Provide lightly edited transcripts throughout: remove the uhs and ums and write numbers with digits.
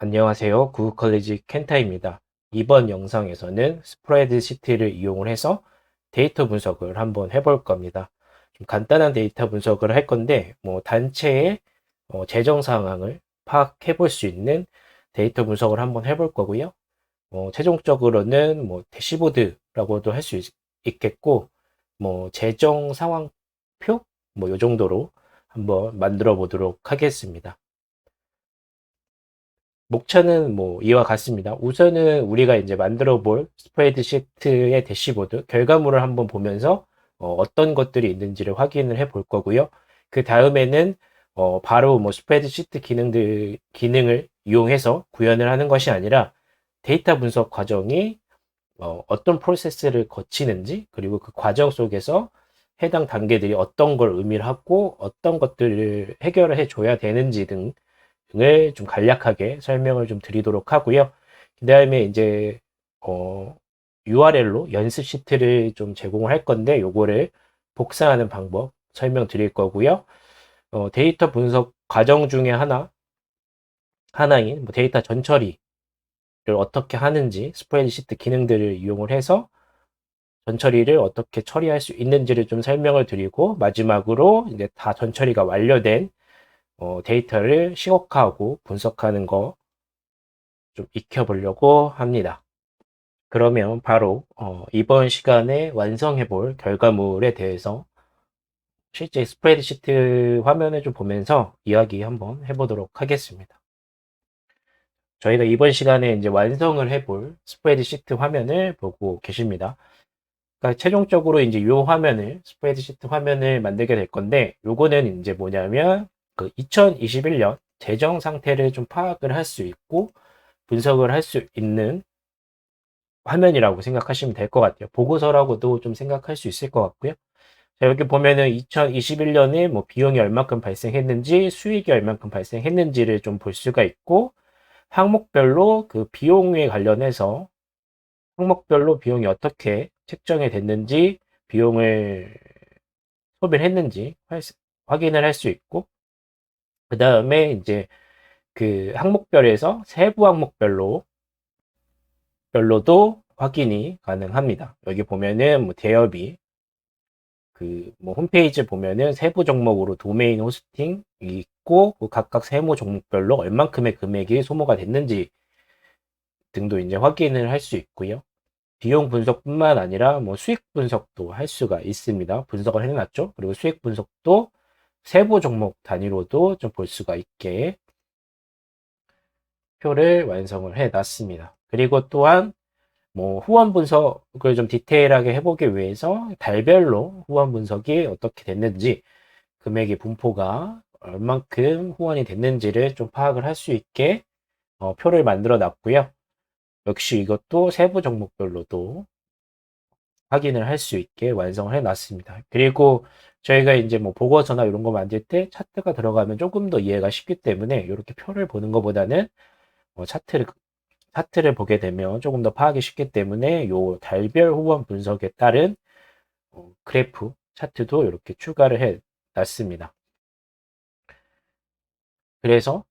안녕하세요. 구글컬리지 켄타입니다. 이번 영상에서는 스프레드시트를 이용을 해서 데이터 분석을 한번 해볼 겁니다. 좀 간단한 데이터 분석을 할 건데, 단체의 재정 상황을 파악해 볼 수 있는 데이터 분석을 한번 해볼 거고요. 최종적으로는 대시보드라고도 할 수 있겠고, 재정 상황표? 이 정도로 한번 만들어 보도록 하겠습니다. 목차는 이와 같습니다. 우선은 우리가 이제 만들어 볼 스프레드시트의 대시보드 결과물을 한번 보면서 떤 것들이 있는지를 확인을 해 볼 거고요. 그 다음에는 바로 스프레드시트 기능을 이용해서 구현을 하는 것이 아니라 데이터 분석 과정이 떤 프로세스를 거치는지, 그리고 그 과정 속에서 해당 단계들이 어떤 걸 의미를 하고 어떤 것들을 해결을 해 줘야 되는지 등을 좀 간략하게 설명을 좀 드리도록 하고요. 그 다음에 이제 URL로 연습 시트를 좀 제공을 할 건데, 요거를 복사하는 방법 설명드릴 거고요. 데이터 분석 과정 중에 하나인 데이터 전처리를 어떻게 하는지, 스프레드시트 기능들을 이용을 해서 전처리를 어떻게 처리할 수 있는지를 좀 설명을 드리고, 마지막으로 이제 다 전처리가 완료된 데이터를 시각화하고 분석하는 거 좀 익혀보려고 합니다. 그러면 바로 이번 시간에 완성해 볼 결과물에 대해서 실제 스프레드시트 화면을 좀 보면서 이야기 한번 해보도록 하겠습니다. 저희가 이번 시간에 이제 완성을 해볼 스프레드시트 화면을 보고 계십니다. 그러니까 최종적으로 이제 이 화면을, 스프레드시트 화면을 만들게 될 건데, 요거는 이제 뭐냐면 그 2021년 재정 상태를 좀 파악을 할 수 있고 분석을 할 수 있는 화면이라고 생각하시면 될 것 같아요. 보고서라고도 좀 생각할 수 있을 것 같고요. 자, 여기 보면은 2021년에 비용이 얼마큼 발생했는지, 수익이 얼마큼 발생했는지를 좀 볼 수가 있고, 항목별로 그 비용에 관련해서 항목별로 비용이 어떻게 책정이 됐는지, 비용을 소비를 했는지 확인을 할 수 있고, 그 다음에 이제 그 항목별에서 세부 항목별로도 확인이 가능합니다. 여기 보면은 대여비, 홈페이지 보면은 세부 종목으로 도메인 호스팅이 있고, 그 각각 세무 종목별로 얼만큼의 금액이 소모가 됐는지 등도 이제 확인을 할 수 있고요. 비용 분석뿐만 아니라 수익 분석도 할 수가 있습니다. 분석을 해놨죠. 그리고 수익 분석도 세부 종목 단위로도 좀 볼 수가 있게 표를 완성을 해놨습니다. 그리고 또한 후원 분석을 좀 디테일하게 해보기 위해서 달별로 후원 분석이 어떻게 됐는지, 금액의 분포가 얼만큼 후원이 됐는지를 좀 파악을 할 수 있게 표를 만들어 놨고요. 역시 이것도 세부 종목별로도 확인을 할 수 있게 완성을 해 놨습니다. 그리고 저희가 이제 보고서나 이런 거 만들 때 차트가 들어가면 조금 더 이해가 쉽기 때문에 이렇게 표를 보는 것보다는 차트를 보게 되면 조금 더 파악이 쉽기 때문에 요 달별 후원 분석에 따른 그래프 차트도 이렇게 추가를 해 놨습니다. 그래서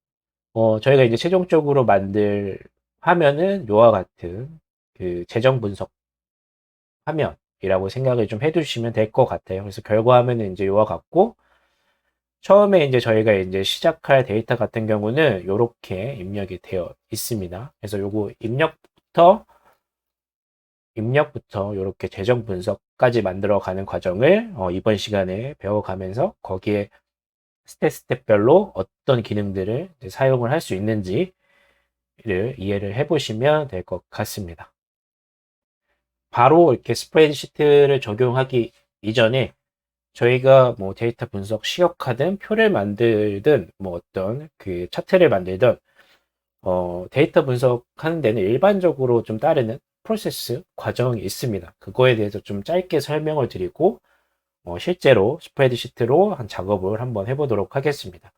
저희가 이제 최종적으로 만들 화면은 요와 같은 그 재정 분석 화면이라고 생각을 좀 해두시면 될 것 같아요. 그래서 결과 화면은 이제 요와 같고, 처음에 이제 저희가 이제 시작할 데이터 같은 경우는 요렇게 입력이 되어 있습니다. 그래서 요거 입력부터 요렇게 재정 분석까지 만들어 가는 과정을 이번 시간에 배워가면서 거기에 스텝별로 어떤 기능들을 사용을 할 수 있는지를 이해를 해보시면 될 것 같습니다. 바로 이렇게 스프레드시트를 적용하기 이전에 저희가 데이터 분석 시각화든 표를 만들든 어떤 그 차트를 만들든 데이터 분석하는 데는 일반적으로 좀 따르는 프로세스 과정이 있습니다. 그거에 대해서 좀 짧게 설명을 드리고 실제로 스프레드시트로 한 작업을 한번 해보도록 하겠습니다.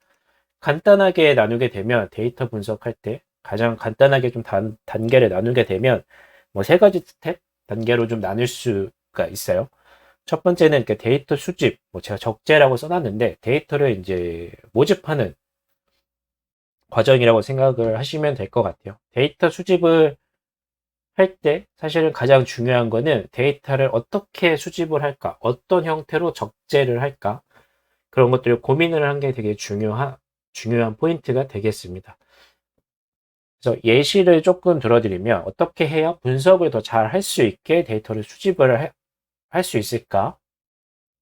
간단하게 나누게 되면, 데이터 분석할 때 가장 간단하게 좀 단계를 나누게 되면 세 가지 스텝 단계로 좀 나눌 수가 있어요. 첫 번째는 이렇게 데이터 수집, 제가 적재라고 써놨는데 데이터를 이제 모집하는 과정이라고 생각을 하시면 될 것 같아요. 데이터 수집을 할 때 사실은 가장 중요한 거는 데이터를 어떻게 수집을 할까, 어떤 형태로 적재를 할까, 그런 것들을 고민을 한 게 되게 중요한 포인트가 되겠습니다. 그래서 예시를 조금 들어드리면 어떻게 해야 분석을 더 잘 할 수 있게 데이터를 수집을 할 수 있을까,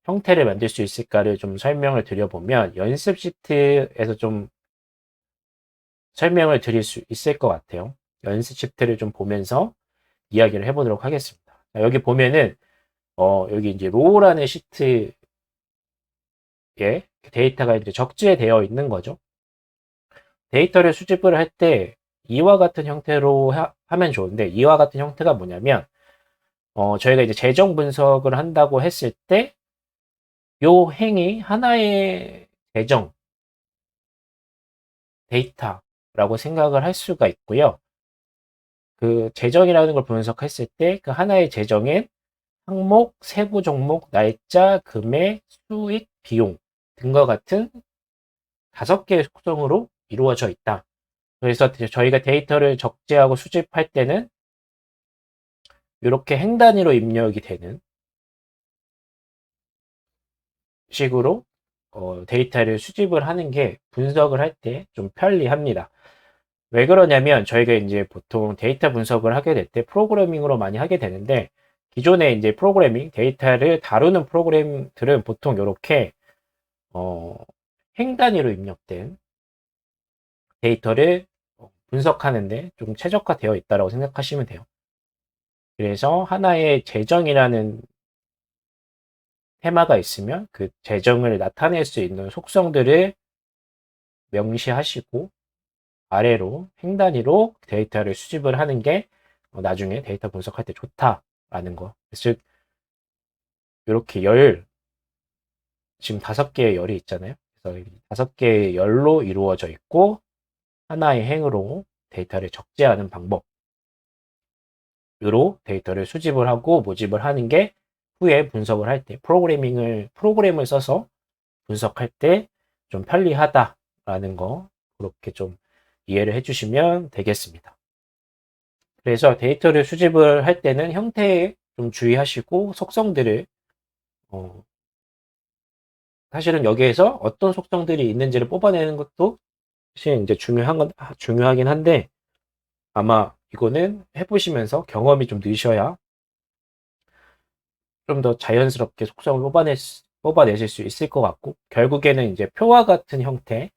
형태를 만들 수 있을까를 좀 설명을 드려보면 연습 시트에서 좀 설명을 드릴 수 있을 것 같아요. 연습 시트를 좀 보면서 이야기를 해보도록 하겠습니다. 자, 여기 보면은 여기 이제 로우라는 시트에 데이터가 이제 적재되어 있는 거죠. 데이터를 수집을 할 때 이와 같은 형태로 하면 좋은데, 이와 같은 형태가 뭐냐면 저희가 이제 재정 분석을 한다고 했을 때 요 행이 하나의 재정 데이터라고 생각을 할 수가 있고요. 그 재정이라는 걸 분석했을 때 그 하나의 재정엔 항목, 세부 종목, 날짜, 금액, 수익, 비용 등과 같은 5개의 속성으로 이루어져 있다. 그래서 저희가 데이터를 적재하고 수집할 때는 이렇게 행 단위로 입력이 되는 식으로 데이터를 수집을 하는 게 분석을 할 때 좀 편리합니다. 왜 그러냐면 저희가 이제 보통 데이터 분석을 하게 될 때 프로그래밍으로 많이 하게 되는데, 기존에 이제 프로그래밍 데이터를 다루는 프로그램들은 보통 이렇게 행 단위로 입력된 데이터를 분석하는데 좀 최적화되어 있다고 생각하시면 돼요. 그래서 하나의 재정이라는 테마가 있으면 그 재정을 나타낼 수 있는 속성들을 명시하시고 아래로 행 단위로 데이터를 수집을 하는 게 나중에 데이터 분석할 때 좋다라는 거. 즉 이렇게 지금 5개의 열이 있잖아요. 그래서 5개의 열로 이루어져 있고 하나의 행으로 데이터를 적재하는 방법으로 데이터를 수집을 하고 모집을 하는 게 후에 분석을 할 때 프로그램을 써서 분석할 때 좀 편리하다라는 거, 그렇게 좀 이해를 해주시면 되겠습니다. 그래서 데이터를 수집을 할 때는 형태에 좀 주의하시고 속성들을 사실은 여기에서 어떤 속성들이 있는지를 뽑아내는 것도 사실 이제 중요하긴 한데, 아마 이거는 해보시면서 경험이 좀 느셔야 좀 더 자연스럽게 속성을 뽑아내실 수 있을 것 같고, 결국에는 이제 표와 같은 형태,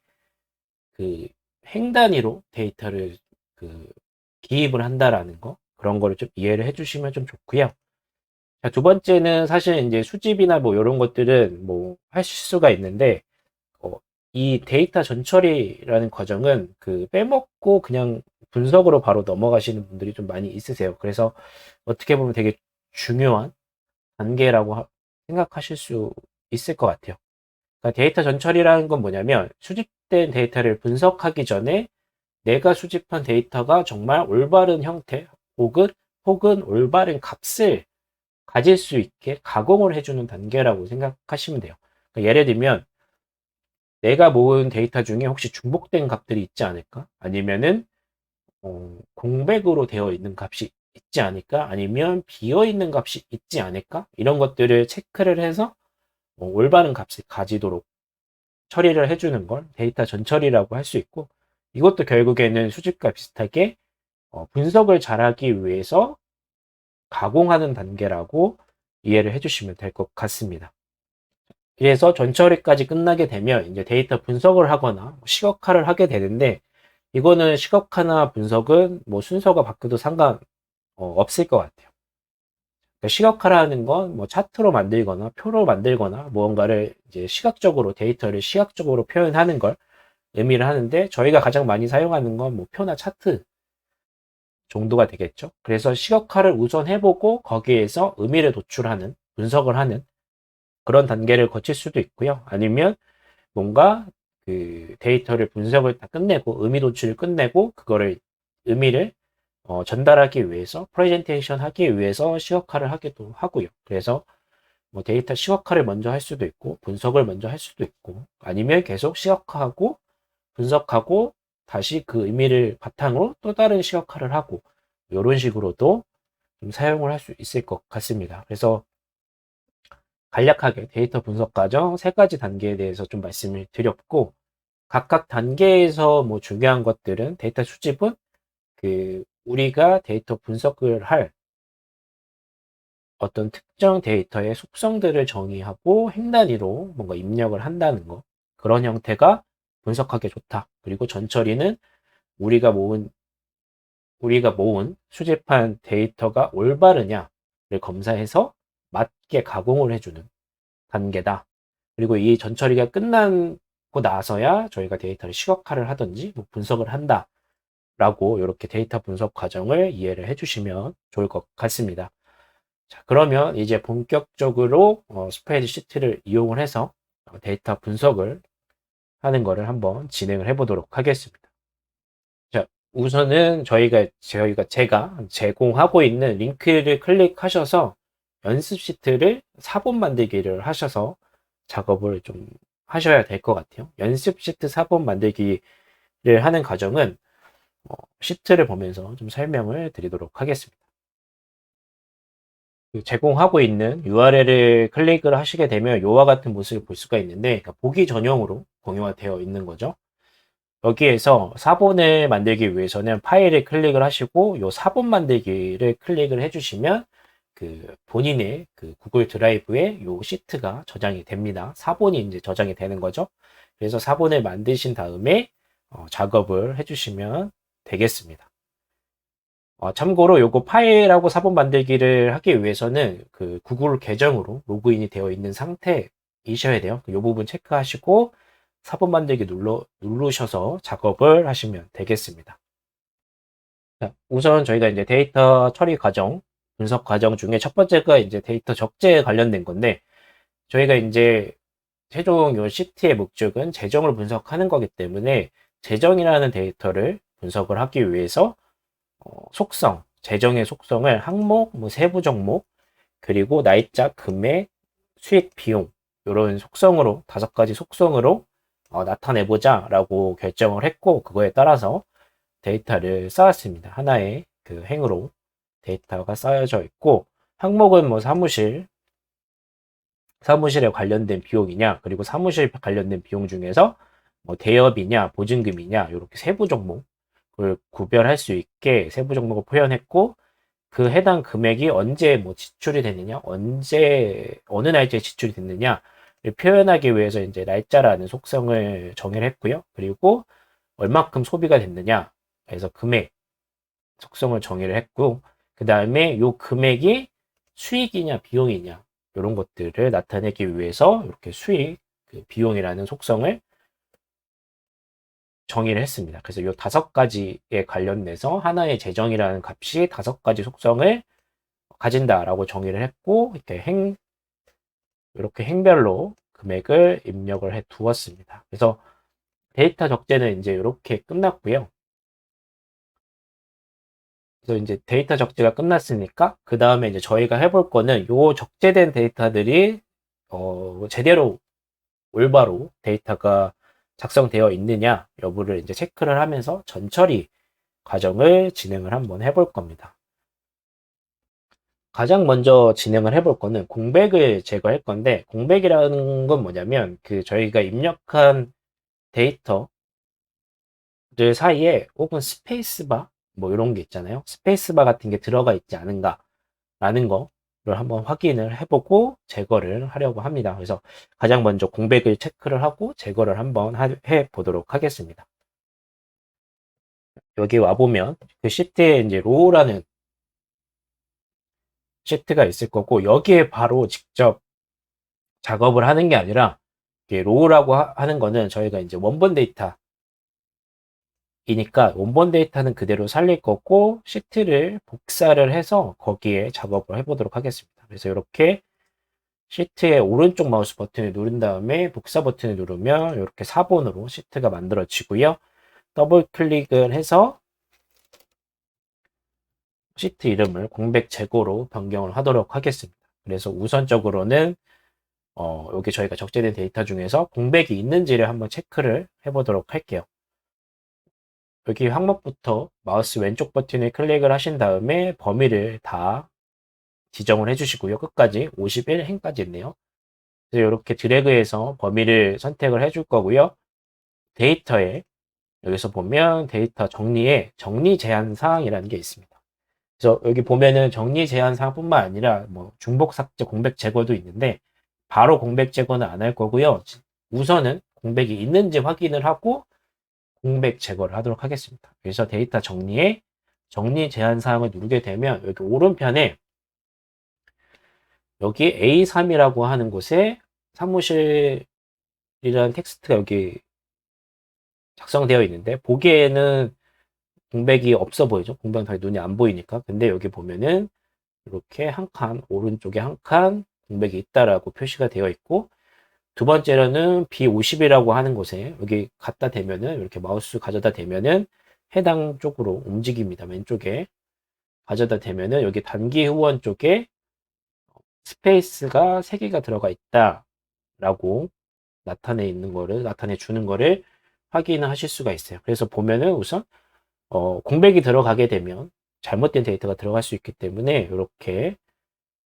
그 행 단위로 데이터를 그 기입을 한다라는 거, 그런 거를 좀 이해를 해주시면 좀 좋고요. 자, 두 번째는 사실 이제 수집이나 뭐 이런 것들은 뭐 하실 수가 있는데, 어, 이 데이터 전처리라는 과정은 그 빼먹고 그냥 분석으로 바로 넘어가시는 분들이 좀 많이 있으세요. 그래서 어떻게 보면 되게 중요한 단계라고 생각하실 수 있을 것 같아요. 그러니까 데이터 전처리라는 건 뭐냐면 수집된 데이터를 분석하기 전에 내가 수집한 데이터가 정말 올바른 형태 혹은 올바른 값을 가질 수 있게 가공을 해주는 단계라고 생각하시면 돼요. 그러니까 예를 들면 내가 모은 데이터 중에 혹시 중복된 값들이 있지 않을까? 아니면은 공백으로 되어 있는 값이 있지 않을까? 아니면 비어 있는 값이 있지 않을까? 이런 것들을 체크를 해서 올바른 값을 가지도록 처리를 해주는 걸 데이터 전처리라고 할 수 있고, 이것도 결국에는 수집과 비슷하게 분석을 잘하기 위해서 가공하는 단계라고 이해를 해주시면 될 것 같습니다. 그래서 전처리까지 끝나게 되면 이제 데이터 분석을 하거나 시각화를 하게 되는데, 이거는 시각화나 분석은 뭐 순서가 바뀌어도 상관 없을 것 같아요. 그러니까 시각화라는 건 뭐 차트로 만들거나 표로 만들거나 무언가를 이제 시각적으로 데이터를 시각적으로 표현하는 걸 의미를 하는데, 저희가 가장 많이 사용하는 건 뭐 표나 차트 정도가 되겠죠. 그래서 시각화를 우선 해보고 거기에서 의미를 도출하는 분석을 하는 그런 단계를 거칠 수도 있고요. 아니면 뭔가 그 데이터를 분석을 다 끝내고 의미 도출을 끝내고 그거를 의미를 전달하기 위해서 프레젠테이션 하기 위해서 시각화를 하기도 하고요. 그래서 뭐 데이터 시각화를 먼저 할 수도 있고 분석을 먼저 할 수도 있고, 아니면 계속 시각화하고 분석하고 다시 그 의미를 바탕으로 또 다른 시각화를 하고 이런 식으로도 좀 사용을 할 수 있을 것 같습니다. 그래서 간략하게 데이터 분석 과정 세 가지 단계에 대해서 좀 말씀을 드렸고 각각 단계에서 뭐 중요한 것들은 데이터 수집은 그 우리가 데이터 분석을 할 어떤 특정 데이터의 속성들을 정의하고 행 단위로 뭔가 입력을 한다는 거. 그런 형태가 분석하기 좋다. 그리고 전처리는 우리가 모은 수집한 데이터가 올바르냐를 검사해서 맞게 가공을 해주는 단계다. 그리고 이 전처리가 끝나고 나서야 저희가 데이터를 시각화를 하든지 뭐 분석을 한다라고 이렇게 데이터 분석 과정을 이해를 해주시면 좋을 것 같습니다. 자, 그러면 이제 본격적으로 스프레드시트를 이용을 해서 데이터 분석을 하는 거를 한번 진행을 해 보도록 하겠습니다. 자, 우선은 제가 제공하고 있는 링크를 클릭하셔서 연습 시트를 사본 만들기를 하셔서 작업을 좀 하셔야 될 것 같아요. 연습 시트 사본 만들기를 하는 과정은 시트를 보면서 좀 설명을 드리도록 하겠습니다. 그 제공하고 있는 URL을 클릭을 하시게 되면 이와 같은 모습을 볼 수가 있는데 그러니까 보기 전용으로 공유가 되어 있는 거죠. 여기에서 사본을 만들기 위해서는 파일을 클릭을 하시고 이 사본 만들기를 클릭을 해주시면 그 본인의 그 구글 드라이브에 이 시트가 저장이 됩니다. 사본이 이제 저장이 되는 거죠. 그래서 사본을 만드신 다음에 작업을 해주시면 되겠습니다. 참고로 요거 파일하고 사본 만들기를 하기 위해서는 그 구글 계정으로 로그인이 되어 있는 상태이셔야 돼요. 이 부분 체크하시고 사본 만들기 누르셔서 작업을 하시면 되겠습니다. 자, 우선 저희가 이제 데이터 처리 과정, 분석 과정 중에 첫 번째가 이제 데이터 적재에 관련된 건데 저희가 이제 최종 요 시트의 목적은 재정을 분석하는 거기 때문에 재정이라는 데이터를 분석을 하기 위해서 속성, 재정의 속성을 항목, 뭐 세부 종목, 그리고 날짜, 금액, 수익, 비용 이런 속성으로 5가지 속성으로 나타내보자 라고 결정을 했고 그거에 따라서 데이터를 쌓았습니다. 하나의 그 행으로 데이터가 쌓여져 있고 항목은 뭐 사무실에 관련된 비용이냐 그리고 사무실 관련된 비용 중에서 뭐 대여비냐 보증금이냐 이렇게 세부 종목을 구별할 수 있게 세부 종목을 표현했고 그 해당 금액이 언제 뭐 지출이 됐느냐 언제 어느 날짜에 지출이 됐느냐를 표현하기 위해서 이제 날짜라는 속성을 정의를 했고요. 그리고 얼마큼 소비가 됐느냐 그래서 금액 속성을 정의를 했고 그 다음에 요 금액이 수익이냐 비용이냐 이런 것들을 나타내기 위해서 이렇게 수익, 그 비용이라는 속성을 정의를 했습니다. 그래서 이 5가지에 관련돼서 하나의 재정이라는 값이 5가지 속성을 가진다라고 정의를 했고 이렇게 행별로 금액을 입력을 해 두었습니다. 그래서 데이터 적재는 이제 이렇게 끝났고요. 그래서 이제 데이터 적재가 끝났으니까 그 다음에 이제 저희가 해볼 거는 요 적재된 데이터들이 제대로 올바로 데이터가 작성되어 있느냐 여부를 이제 체크를 하면서 전처리 과정을 진행을 한번 해볼 겁니다. 가장 먼저 진행을 해볼 거는 공백을 제거할 건데 공백이라는 건 뭐냐면 그 저희가 입력한 데이터들 사이에 혹은 스페이스바 뭐 이런 게 있잖아요. 스페이스바 같은 게 들어가 있지 않은가 라는 거를 한번 확인을 해보고 제거를 하려고 합니다. 그래서 가장 먼저 공백을 체크를 하고 제거를 한번 해 보도록 하겠습니다. 여기 와보면 그 시트에 이제 로우라는 시트가 있을 거고 여기에 바로 직접 작업을 하는 게 아니라 로우라고 하는 거는 저희가 이제 원본 데이터이니까 원본 데이터는 그대로 살릴 거고 시트를 복사를 해서 거기에 작업을 해보도록 하겠습니다. 그래서 이렇게 시트의 오른쪽 마우스 버튼을 누른 다음에 복사 버튼을 누르면 이렇게 4번으로 시트가 만들어지고요. 더블 클릭을 해서 시트 이름을 공백 제거로 변경을 하도록 하겠습니다. 그래서 우선적으로는 여기 저희가 적재된 데이터 중에서 공백이 있는지를 한번 체크를 해보도록 할게요. 여기 항목부터 마우스 왼쪽 버튼을 클릭을 하신 다음에 범위를 다 지정을 해주시고요. 끝까지 51행까지 있네요. 그래서 이렇게 드래그해서 범위를 선택을 해줄 거고요. 데이터에 여기서 보면 데이터 정리에 정리 제한 사항이라는 게 있습니다. 그래서 여기 보면은 정리 제한 사항뿐만 아니라 뭐 중복 삭제, 공백 제거도 있는데 바로 공백 제거는 안 할 거고요. 우선은 공백이 있는지 확인을 하고 공백 제거를 하도록 하겠습니다. 그래서 데이터 정리에 정리 제한 사항을 누르게 되면 여기 오른편에 여기 A3이라고 하는 곳에 사무실이라는 텍스트가 여기 작성되어 있는데 보기에는 공백이 없어 보이죠? 공백은 당연히 눈이 안 보이니까. 근데 여기 보면은 이렇게 한 칸, 오른쪽에 한 칸 공백이 있다라고 표시가 되어 있고, 두 번째로는 B50이라고 하는 곳에 여기 갖다 대면은 이렇게 마우스 가져다 대면은 해당 쪽으로 움직입니다. 왼쪽에 가져다 대면은 여기 단기 후원 쪽에 스페이스가 3개가 들어가 있다라고 나타내 주는 거를 확인하실 수가 있어요. 그래서 보면은 우선 공백이 들어가게 되면 잘못된 데이터가 들어갈 수 있기 때문에 이렇게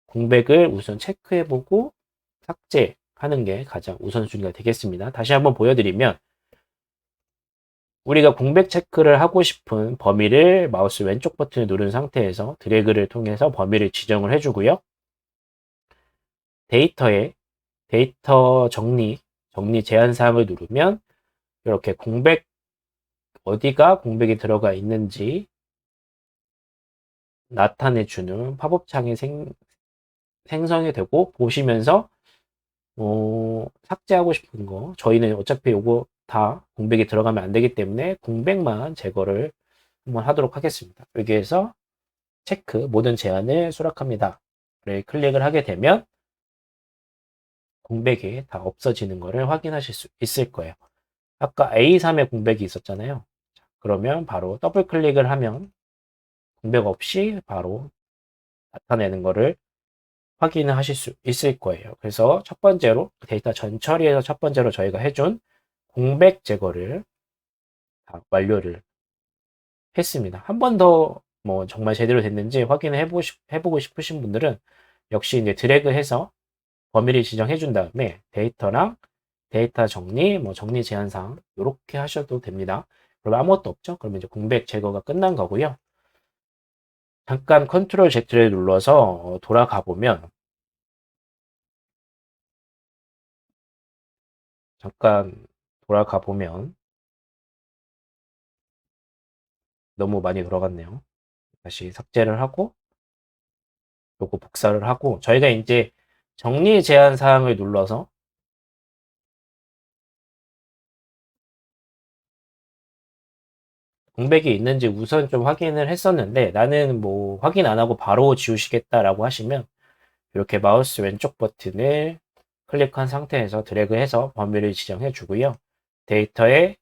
공백을 우선 체크해보고 삭제하는 게 가장 우선순위가 되겠습니다. 다시 한번 보여드리면 우리가 공백 체크를 하고 싶은 범위를 마우스 왼쪽 버튼을 누른 상태에서 드래그를 통해서 범위를 지정을 해주고요. 데이터에 데이터 정리 제한 사항을 누르면 이렇게 어디가 공백이 들어가 있는지 나타내주는 팝업 창이 생성이 되고 보시면서 삭제하고 싶은 거 저희는 어차피 요거 다 공백이 들어가면 안 되기 때문에 공백만 제거를 한번 하도록 하겠습니다. 여기에서 체크 모든 제한을 수락합니다. 를 클릭을 하게 되면 공백이 다 없어지는 것을 확인하실 수 있을 거예요. 아까 A3에 공백이 있었잖아요. 그러면 바로 더블 클릭을 하면 공백 없이 바로 나타내는 것을 확인을 하실 수 있을 거예요. 그래서 첫 번째로 데이터 전처리에서 첫 번째로 저희가 해준 공백 제거를 다 완료를 했습니다. 한 번 더 뭐 정말 제대로 됐는지 확인을 해보고 싶으신 분들은 역시 이제 드래그해서 범위를 지정해 준 다음에 데이터랑 데이터 정리, 뭐 정리 제한사항 이렇게 하셔도 됩니다. 그럼 아무것도 없죠? 그러면 이제 공백 제거가 끝난 거고요. 잠깐 컨트롤 Z를 눌러서 돌아가 보면 너무 많이 돌아갔네요. 다시 삭제를 하고 요거 복사를 하고 저희가 이제 정리 제한 사항을 눌러서 공백이 있는지 우선 좀 확인을 했었는데 나는 뭐 확인 안 하고 바로 지우시겠다라고 하시면 이렇게 마우스 왼쪽 버튼을 클릭한 상태에서 드래그해서 범위를 지정해 주고요. 데이터에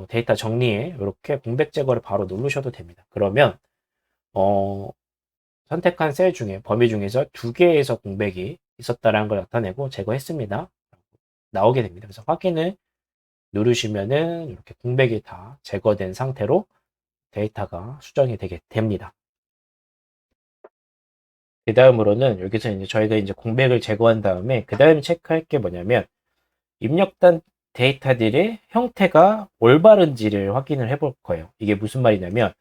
데이터 정리에 이렇게 공백 제거를 바로 누르셔도 됩니다. 그러면 선택한 셀 중에 범위 중에서 2개에서 공백이 있었다라는 걸 나타내고 제거했습니다. 나오게 됩니다. 그래서 확인을 누르시면은 이렇게 공백이 다 제거된 상태로 데이터가 수정이 되게 됩니다. 그 다음으로는 여기서 이제 저희가 이제 공백을 제거한 다음에 그 다음 체크할 게 뭐냐면 입력된 데이터들의 형태가 올바른지를 확인을 해볼 거예요. 이게 무슨 말이냐면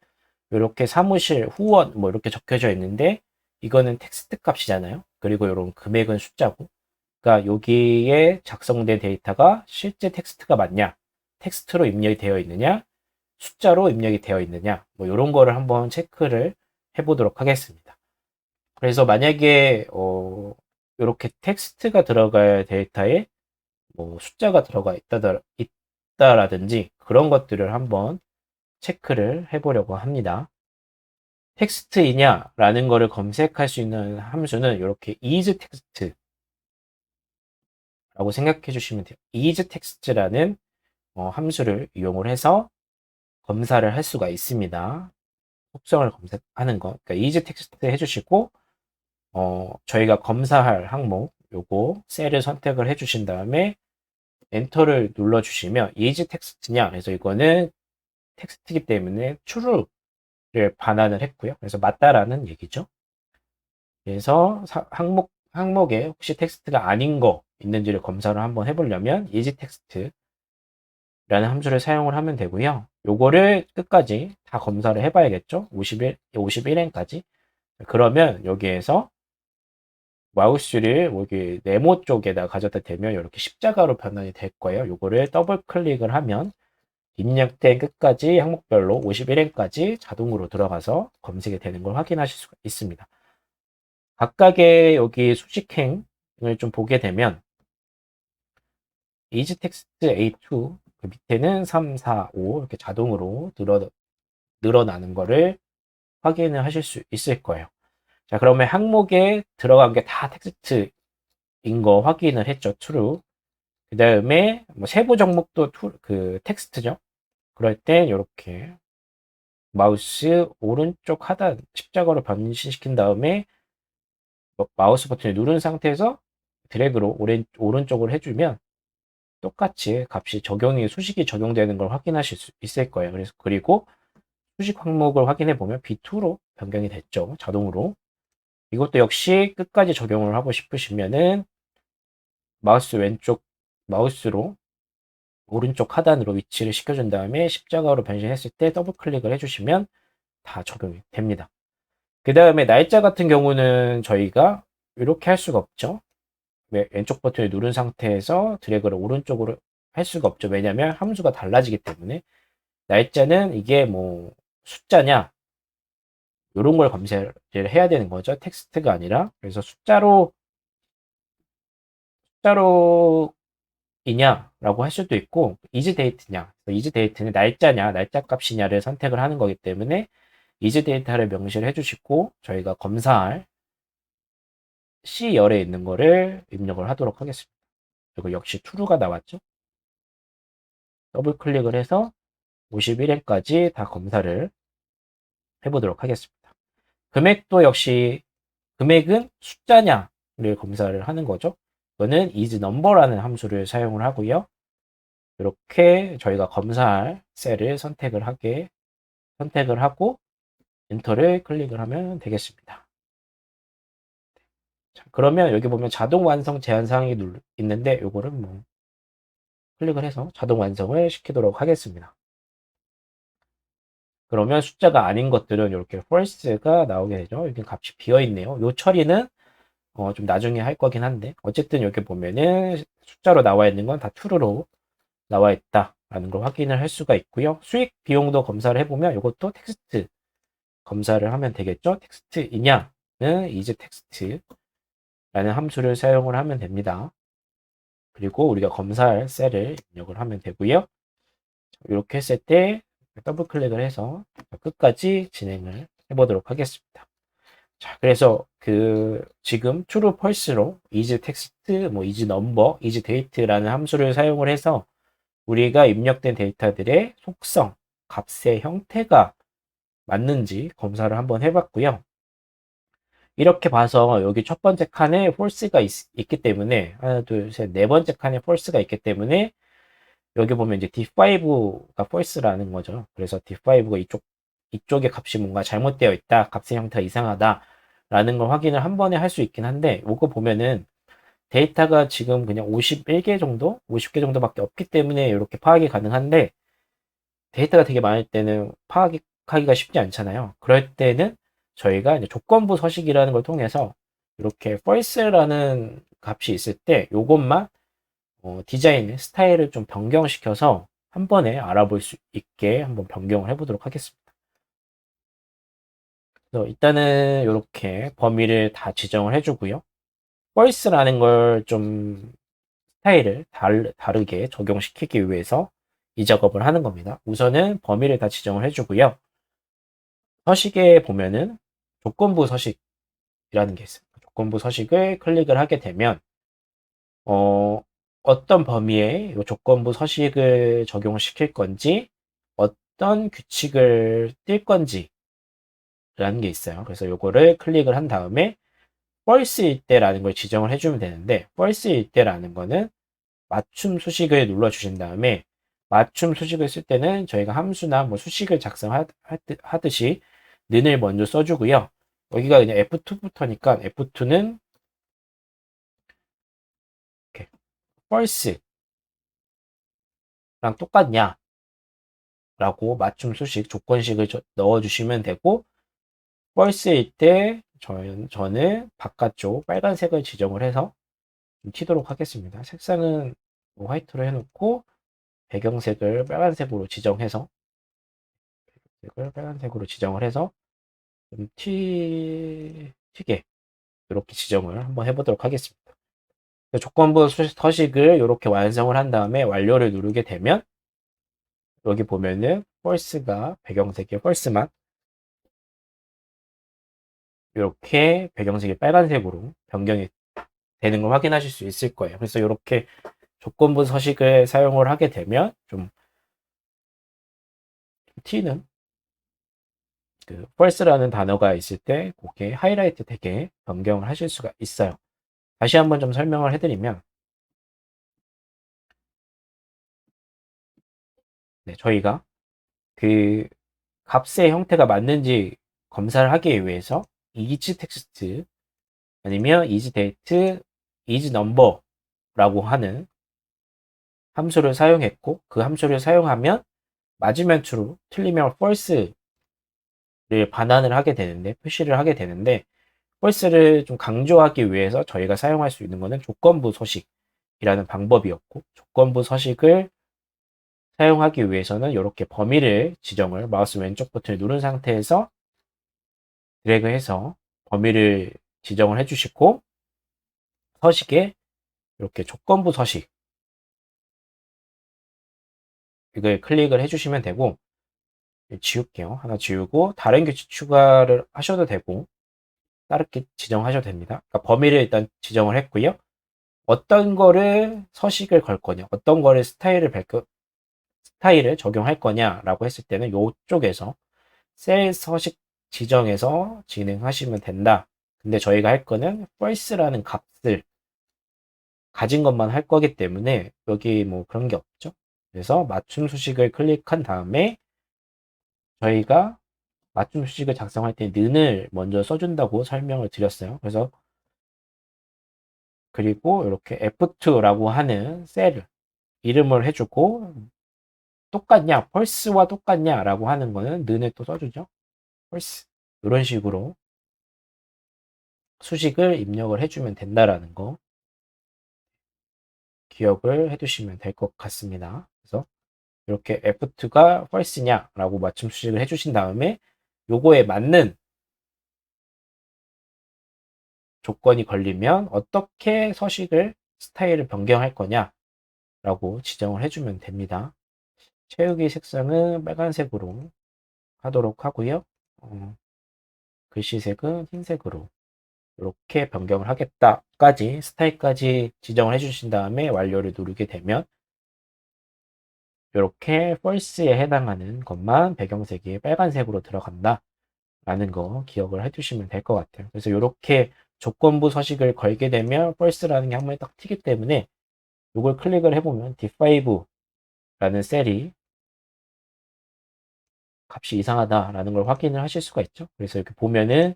이렇게 사무실 후원 뭐 이렇게 적혀져 있는데 이거는 텍스트 값이잖아요. 그리고 이런 금액은 숫자고. 그러니까 여기에 작성된 데이터가 실제 텍스트가 맞냐? 텍스트로 입력이 되어 있느냐? 숫자로 입력이 되어 있느냐? 뭐 이런 거를 한번 체크를 해보도록 하겠습니다. 그래서 만약에 이렇게 텍스트가 들어갈 데이터에 뭐 숫자가 들어가 있다라든지 그런 것들을 한번 체크를 해보려고 합니다. 텍스트이냐라는 거를 검색할 수 있는 함수는 이렇게 isText라고 생각해 주시면 돼요. isText라는 함수를 이용을 해서 검사를 할 수가 있습니다. 속성을 검색하는 거. 그러니까 isText 해주시고 저희가 검사할 항목 요거 셀을 선택을 해주신 다음에 엔터를 눌러주시면 isText냐 그래서 이거는 텍스트이기 때문에 true를 반환을 했고요. 그래서 맞다라는 얘기죠. 그래서 항목에 혹시 텍스트가 아닌 거 있는지를 검사를 한번 해보려면 isText라는 함수를 사용을 하면 되고요. 요거를 끝까지 다 검사를 해봐야겠죠. 51행까지. 그러면 여기에서 마우스를 여기 네모 쪽에다 가져다 대면 이렇게 십자가로 변환이 될 거예요. 요거를 더블 클릭을 하면 입력된 끝까지 항목별로 51행까지 자동으로 들어가서 검색이 되는 걸 확인하실 수가 있습니다. 각각의 여기 수식행을 좀 보게 되면 isText A2 그 밑에는 3, 4, 5 이렇게 자동으로 늘어나는 거를 확인을 하실 수 있을 거예요. 자, 그러면 항목에 들어간 게 다 텍스트인 거 확인을 했죠. true. 그 다음에 뭐 세부 종목도 그 텍스트죠. 그럴 땐 이렇게 마우스 오른쪽 하단 십자가로 변신시킨 다음에 마우스 버튼을 누른 상태에서 드래그로 오른쪽으로 해주면 똑같이 값이 수식이 적용되는 걸 확인하실 수 있을 거예요. 그리고 수식 항목을 확인해 보면 B2로 변경이 됐죠. 자동으로. 이것도 역시 끝까지 적용을 하고 싶으시면은 마우스로 오른쪽 하단으로 위치를 시켜준 다음에 십자가로 변신했을 때 더블 클릭을 해주시면 다 적용이 됩니다. 그 다음에 날짜 같은 경우는 저희가 이렇게 할 수가 없죠. 왼쪽 버튼을 누른 상태에서 드래그를 오른쪽으로 할 수가 없죠. 왜냐하면 함수가 달라지기 때문에 날짜는 이게 뭐 숫자냐 이런 걸 검색을 해야 되는 거죠. 텍스트가 아니라. 그래서 숫자로 이냐라고 할 수도 있고 isDate냐, isDate는 날짜냐, 날짜 값이냐를 선택을 하는 거기 때문에 isDate를 명시를 해주시고 저희가 검사할 C열에 있는 거를 입력을 하도록 하겠습니다. 그리고 역시 true가 나왔죠. 더블 클릭을 해서 51행까지 다 검사를 해보도록 하겠습니다. 금액도 역시 금액은 숫자냐를 검사를 하는 거죠. 이거는 isNumber라는 함수를 사용을 하고요. 이렇게 저희가 검사할 셀을 선택을 하고 엔터를 클릭을 하면 되겠습니다. 자, 그러면 여기 보면 자동 완성 제한 사항이 있는데 요거를 뭐 클릭을 해서 자동 완성을 시키도록 하겠습니다. 그러면 숫자가 아닌 것들은 이렇게 false가 나오게 되죠. 여기 값이 비어 있네요. 요 처리는 좀 나중에 할 거긴 한데 어쨌든 여기 보면은 숫자로 나와 있는 건 다 true로 나와 있다라는 걸 확인을 할 수가 있고요. 수익 비용도 검사를 해보면 이것도 텍스트 검사를 하면 되겠죠. 텍스트이냐는 isText라는 함수를 사용을 하면 됩니다. 그리고 우리가 검사할 셀을 입력을 하면 되고요. 이렇게 했을 때 더블 클릭을 해서 끝까지 진행을 해보도록 하겠습니다. 자, 그래서 지금 true, false로 isText, 뭐 isNumber, isDate라는 함수를 사용을 해서 우리가 입력된 데이터들의 속성, 값의 형태가 맞는지 검사를 한번 해봤고요. 이렇게 봐서 여기 첫 번째 칸에 false가 있기 때문에 하나, 둘, 셋, 네 번째 칸에 false가 있기 때문에 여기 보면 이제 D5가 false라는 거죠. 그래서 D5가 이쪽의 값이 뭔가 잘못되어 있다, 값의 형태가 이상하다라는 걸 확인을 한 번에 할 수 있긴 한데 이거 보면은 데이터가 지금 그냥 51개 정도, 50개 정도밖에 없기 때문에 이렇게 파악이 가능한데 데이터가 되게 많을 때는 파악하기가 쉽지 않잖아요. 그럴 때는 저희가 이제 조건부 서식이라는 걸 통해서 이렇게 false라는 값이 있을 때 이것만 디자인 스타일을 좀 변경시켜서 한 번에 알아볼 수 있게 한번 변경을 해보도록 하겠습니다. 그래서 일단은 이렇게 범위를 다 지정을 해주고요. false라는 걸 좀 스타일을 다르게 적용시키기 위해서 이 작업을 하는 겁니다. 우선은 범위를 다 지정을 해주고요. 서식에 보면은 조건부 서식이라는 게 있어요. 조건부 서식을 클릭을 하게 되면 어떤 범위에 이 조건부 서식을 적용시킬 건지 어떤 규칙을 띌 건지 라는 게 있어요. 그래서 요거를 클릭을 한 다음에 false일 때라는 걸 지정을 해주면 되는데 false일 때라는 거는 맞춤 수식을 눌러 주신 다음에 맞춤 수식을 쓸 때는 저희가 함수나 뭐 수식을 작성하듯이 는을 먼저 써주고요. 여기가 그냥 F2부터니까 F2는 이렇게 false랑 똑같냐 라고 맞춤 수식 조건식을 넣어주시면 되고, false일 때 저는 바깥쪽 빨간색을 지정을 해서 좀 튀도록 하겠습니다. 색상은 뭐 화이트로 해놓고 배경색을 빨간색으로 지정해서 좀 튀게 이렇게 지정을 한번 해보도록 하겠습니다. 조건부 서식을 이렇게 완성을 한 다음에 완료를 누르게 되면 여기 보면은 false가 배경색이 false만 이렇게 배경색이 빨간색으로 변경이 되는 걸 확인하실 수 있을 거예요. 그래서 이렇게 조건부 서식을 사용을 하게 되면 좀 튀는 그 false라는 단어가 있을 때 그게 하이라이트 되게 변경을 하실 수가 있어요. 다시 한번 좀 설명을 해드리면, 네, 저희가 그 값의 형태가 맞는지 검사를 하기 위해서 is text 아니면 is date, is number라고 하는 함수를 사용했고, 그 함수를 사용하면 맞으면 true, 틀리면 false를 반환을 하게 되는데, 표시를 하게 되는데, false를 좀 강조하기 위해서 저희가 사용할 수 있는 것은 조건부 서식이라는 방법이었고, 조건부 서식을 사용하기 위해서는 이렇게 범위를 지정을 마우스 왼쪽 버튼을 누른 상태에서 드래그해서 범위를 지정을 해주시고, 서식에 이렇게 조건부 서식 이걸 클릭을 해주시면 되고, 지울게요. 하나 지우고 다른 규칙 추가를 하셔도 되고 다르게 지정하셔도 됩니다. 그러니까 범위를 일단 지정을 했고요. 어떤 거를 서식을 걸 거냐, 어떤 거를 스타일을 적용할 거냐라고 했을 때는 이쪽에서 셀 서식 지정해서 진행하시면 된다. 근데 저희가 할 거는 false라는 값을 가진 것만 할 거기 때문에 여기 뭐 그런 게 없죠. 그래서 맞춤 수식을 클릭한 다음에 저희가 맞춤 수식을 작성할 때 는을 먼저 써준다고 설명을 드렸어요. 그래서 그리고 이렇게 F2라고 하는 셀을 이름을 해주고, 똑같냐, 펄스와 똑같냐 라고 하는 거는 는을 또 써주죠. 펄스. 이런 식으로 수식을 입력을 해주면 된다라는 거 기억을 해두시면 될 것 같습니다. 그래서 이렇게 F2가 false냐 라고 맞춤 수식을 해주신 다음에 요거에 맞는 조건이 걸리면 어떻게 서식을 스타일을 변경할 거냐 라고 지정을 해주면 됩니다. 채우기 색상은 빨간색으로 하도록 하고요. 글씨색은 흰색으로 이렇게 변경을 하겠다까지 스타일까지 지정을 해주신 다음에 완료를 누르게 되면 이렇게 false에 해당하는 것만 배경색이 빨간색으로 들어간다 라는 거 기억을 해두시면 될 것 같아요. 그래서 이렇게 조건부 서식을 걸게 되면 false라는 게 한 번에 딱 튀기 때문에 이걸 클릭을 해보면 D5라는 셀이 값이 이상하다라는 걸 확인을 하실 수가 있죠. 그래서 이렇게 보면은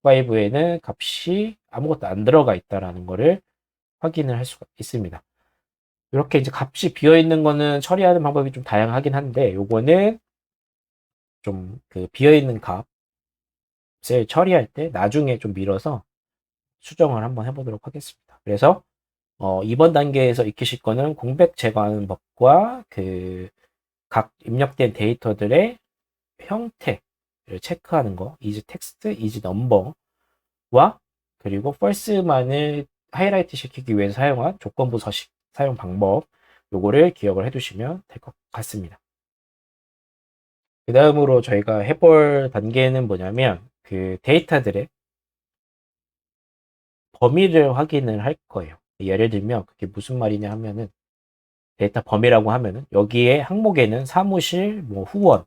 D5에는 값이 아무것도 안 들어가 있다라는 거를 확인을 할 수가 있습니다. 이렇게 이제 값이 비어 있는 거는 처리하는 방법이 좀 다양하긴 한데, 요거는 좀 그 비어 있는 값을 처리할 때 나중에 좀 밀어서 수정을 한번 해보도록 하겠습니다. 그래서 이번 단계에서 익히실 거는 공백 제거하는 법과 그 각 입력된 데이터들의 형태를 체크하는 거, is text, is number와 그리고 false만을 하이라이트 시키기 위해서 사용한 조건부 서식 사용 방법, 요거를 기억을 해두시면 될 것 같습니다. 그 다음으로 저희가 해볼 단계는 뭐냐면 그 데이터들의 범위를 확인을 할 거예요. 예를 들면 그게 무슨 말이냐 하면은, 데이터 범위라고 하면은 여기에 항목에는 사무실, 뭐 후원,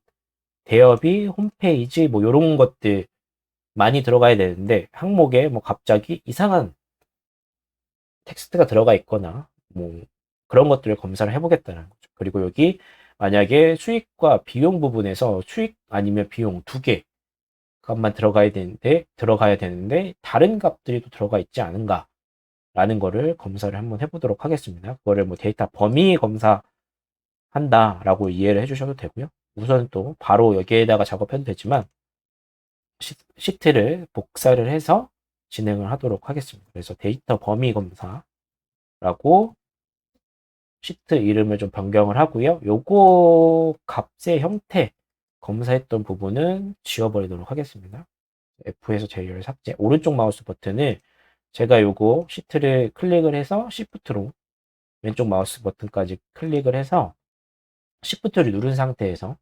대여비, 홈페이지 뭐 이런 것들 많이 들어가야 되는데, 항목에 뭐 갑자기 이상한 텍스트가 들어가 있거나 뭐 그런 것들을 검사를 해보겠다는 거죠. 그리고 여기 만약에 수익과 비용 부분에서 수익 아니면 비용 두 개 값만 들어가야 되는데 다른 값들이 또 들어가 있지 않은가 라는 거를 검사를 한번 해보도록 하겠습니다. 그거를 뭐 데이터 범위 검사한다라고 이해를 해주셔도 되고요. 우선 또 바로 여기에다가 작업해도 되지만 시트를 복사를 해서 진행을 하도록 하겠습니다. 그래서 데이터 범위 검사라고 시트 이름을 좀 변경을 하고요. 요거 값의 형태 검사했던 부분은 지워버리도록 하겠습니다. F에서 제이를 삭제. 오른쪽 마우스 버튼을 제가 요거 시트를 클릭을 해서 Shift로 왼쪽 마우스 버튼까지 클릭을 해서 Shift를 누른 상태에서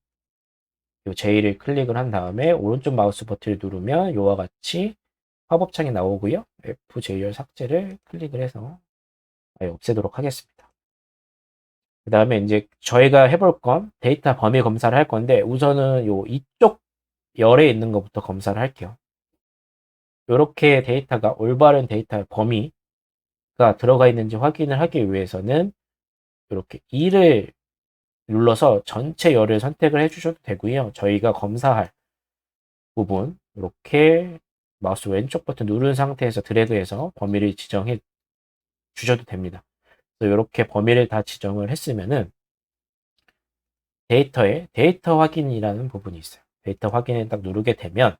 요 J를 클릭을 한 다음에 오른쪽 마우스 버튼을 누르면 요와 같이 팝업창이 나오고요. FJR 삭제를 클릭을 해서 없애도록 하겠습니다. 그 다음에 이제 저희가 해볼 건 데이터 범위 검사를 할 건데 우선은 요 이쪽 열에 있는 것부터 검사를 할게요. 이렇게 데이터가 올바른 데이터 범위가 들어가 있는지 확인을 하기 위해서는 이렇게 2를 눌러서 전체 열을 선택을 해 주셔도 되고요. 저희가 검사할 부분 이렇게 마우스 왼쪽 버튼 누른 상태에서 드래그해서 범위를 지정해 주셔도 됩니다. 그래서 이렇게 범위를 다 지정을 했으면은 데이터에 데이터 확인이라는 부분이 있어요. 데이터 확인을 딱 누르게 되면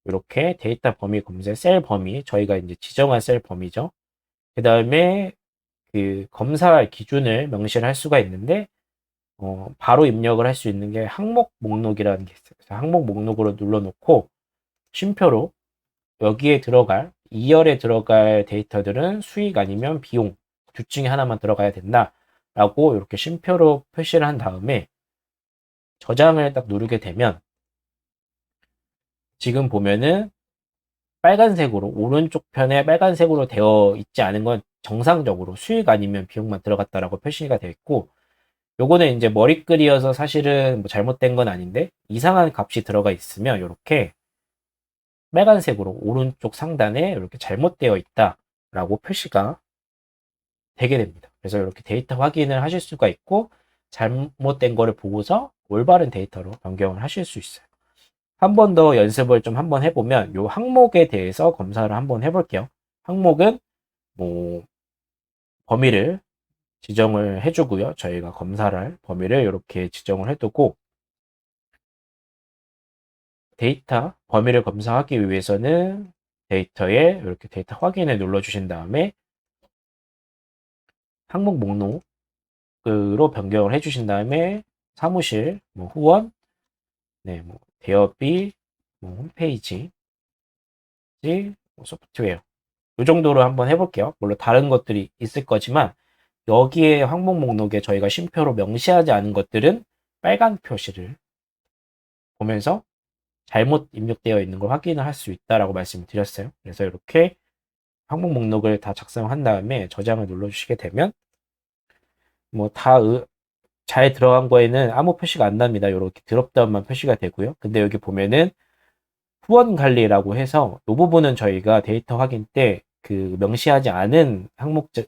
이렇게 데이터 범위 검색 셀 범위 저희가 이제 지정한 셀 범위죠. 그 다음에 그 검사할 기준을 명시를 할 수가 있는데 바로 입력을 할 수 있는 게 항목 목록이라는 게 있어요. 그래서 항목 목록으로 눌러놓고 쉼표로 여기에 들어갈 2열에 들어갈 데이터들은 수익 아니면 비용 둘 중에 하나만 들어가야 된다 라고 이렇게 쉼표로 표시를 한 다음에 저장을 딱 누르게 되면 지금 보면은 빨간색으로 오른쪽 편에 빨간색으로 되어 있지 않은 건 정상적으로 수익 아니면 비용만 들어갔다라고 표시가 되어 있고 요거는 이제 머리글이어서 사실은 뭐 잘못된 건 아닌데 이상한 값이 들어가 있으면 이렇게 빨간색으로 오른쪽 상단에 이렇게 잘못되어 있다라고 표시가 되게 됩니다. 그래서 이렇게 데이터 확인을 하실 수가 있고 잘못된 거를 보고서 올바른 데이터로 변경을 하실 수 있어요. 한 번 더 연습을 좀 한번 해보면 요 항목에 대해서 검사를 한번 해볼게요. 항목은 뭐 범위를 지정을 해주고요. 저희가 검사를 할 범위를 이렇게 지정을 해두고 데이터 범위를 검사하기 위해서는 데이터에 이렇게 데이터 확인을 눌러주신 다음에 항목 목록으로 변경을 해주신 다음에 사무실, 뭐 후원, 네, 뭐 대여비, 뭐 홈페이지, 뭐 소프트웨어 이 정도로 한번 해볼게요. 물론 다른 것들이 있을 거지만 여기에 항목 목록에 저희가 쉼표로 명시하지 않은 것들은 빨간 표시를 보면서 잘못 입력되어 있는 걸 확인을 할 수 있다라고 말씀을 드렸어요. 그래서 이렇게 항목 목록을 다 작성한 다음에 저장을 눌러주시게 되면 뭐 다 잘 들어간 거에는 아무 표시가 안 납니다. 이렇게 드롭다운만 표시가 되고요. 근데 여기 보면은 후원 관리라고 해서 이 부분은 저희가 데이터 확인 때 그 명시하지 않은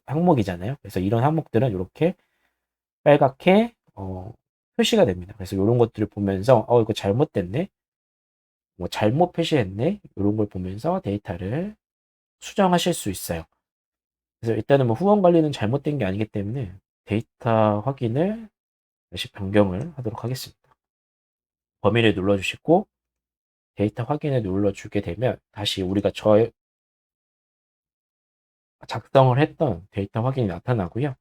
항목이잖아요. 그래서 이런 항목들은 이렇게 빨갛게 표시가 됩니다. 그래서 이런 것들을 보면서 이거 잘못됐네, 뭐 잘못 표시했네 이런 걸 보면서 데이터를 수정하실 수 있어요. 그래서 일단은 뭐 후원 관리는 잘못된 게 아니기 때문에 데이터 확인을 다시 변경을 하도록 하겠습니다. 범위를 눌러주시고 데이터 확인을 눌러주게 되면 다시 우리가 작성을 했던 데이터 확인이 나타나고요.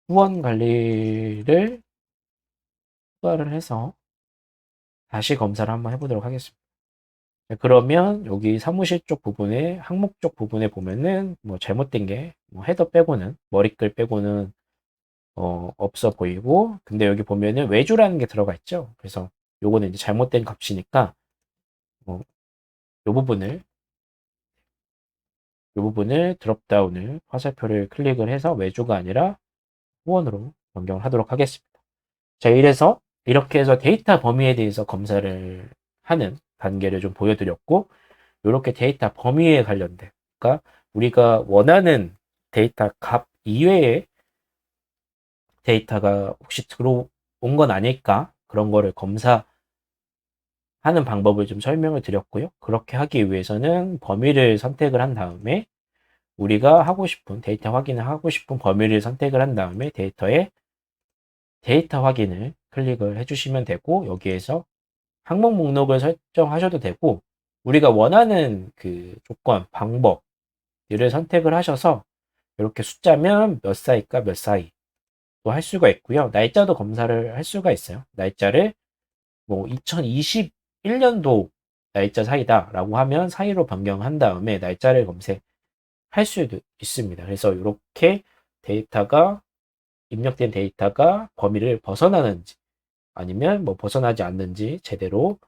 후원 관리를 추가를 해서 다시 검사를 한번 해보도록 하겠습니다. 그러면 여기 사무실 쪽 부분에 항목 쪽 부분에 보면은 뭐 잘못된 게 뭐 헤더 빼고는 머리글 빼고는 없어 보이고 근데 여기 보면은 외주라는 게 들어가 있죠. 그래서 요거는 이제 잘못된 값이니까 요 부분을 드롭다운을 화살표를 클릭을 해서 외주가 아니라 후원으로 변경을 하도록 하겠습니다. 자, 이렇게 해서 데이터 범위에 대해서 검사를 하는 단계를 좀 보여드렸고 이렇게 데이터 범위에 관련된 그러니까 우리가 원하는 데이터 값 이외의 데이터가 혹시 온 건 아닐까? 그런 거를 검사하는 방법을 좀 설명을 드렸고요. 그렇게 하기 위해서는 범위를 선택을 한 다음에 우리가 하고 싶은 데이터 확인을 하고 싶은 범위를 선택을 한 다음에 데이터에 데이터 확인을 클릭을 해주시면 되고, 여기에서 항목 목록을 설정하셔도 되고, 우리가 원하는 그 조건, 방법을 선택을 하셔서 이렇게 숫자면 몇 사이까 몇 사이 또 할 수가 있고요. 날짜도 검사를 할 수가 있어요. 날짜를 뭐 2021년도 날짜 사이다라고 하면 사이로 변경한 다음에 날짜를 검색할 수도 있습니다. 그래서 이렇게 데이터가 입력된 데이터가 범위를 벗어나는지 아니면 뭐 벗어나지 않는지 제대로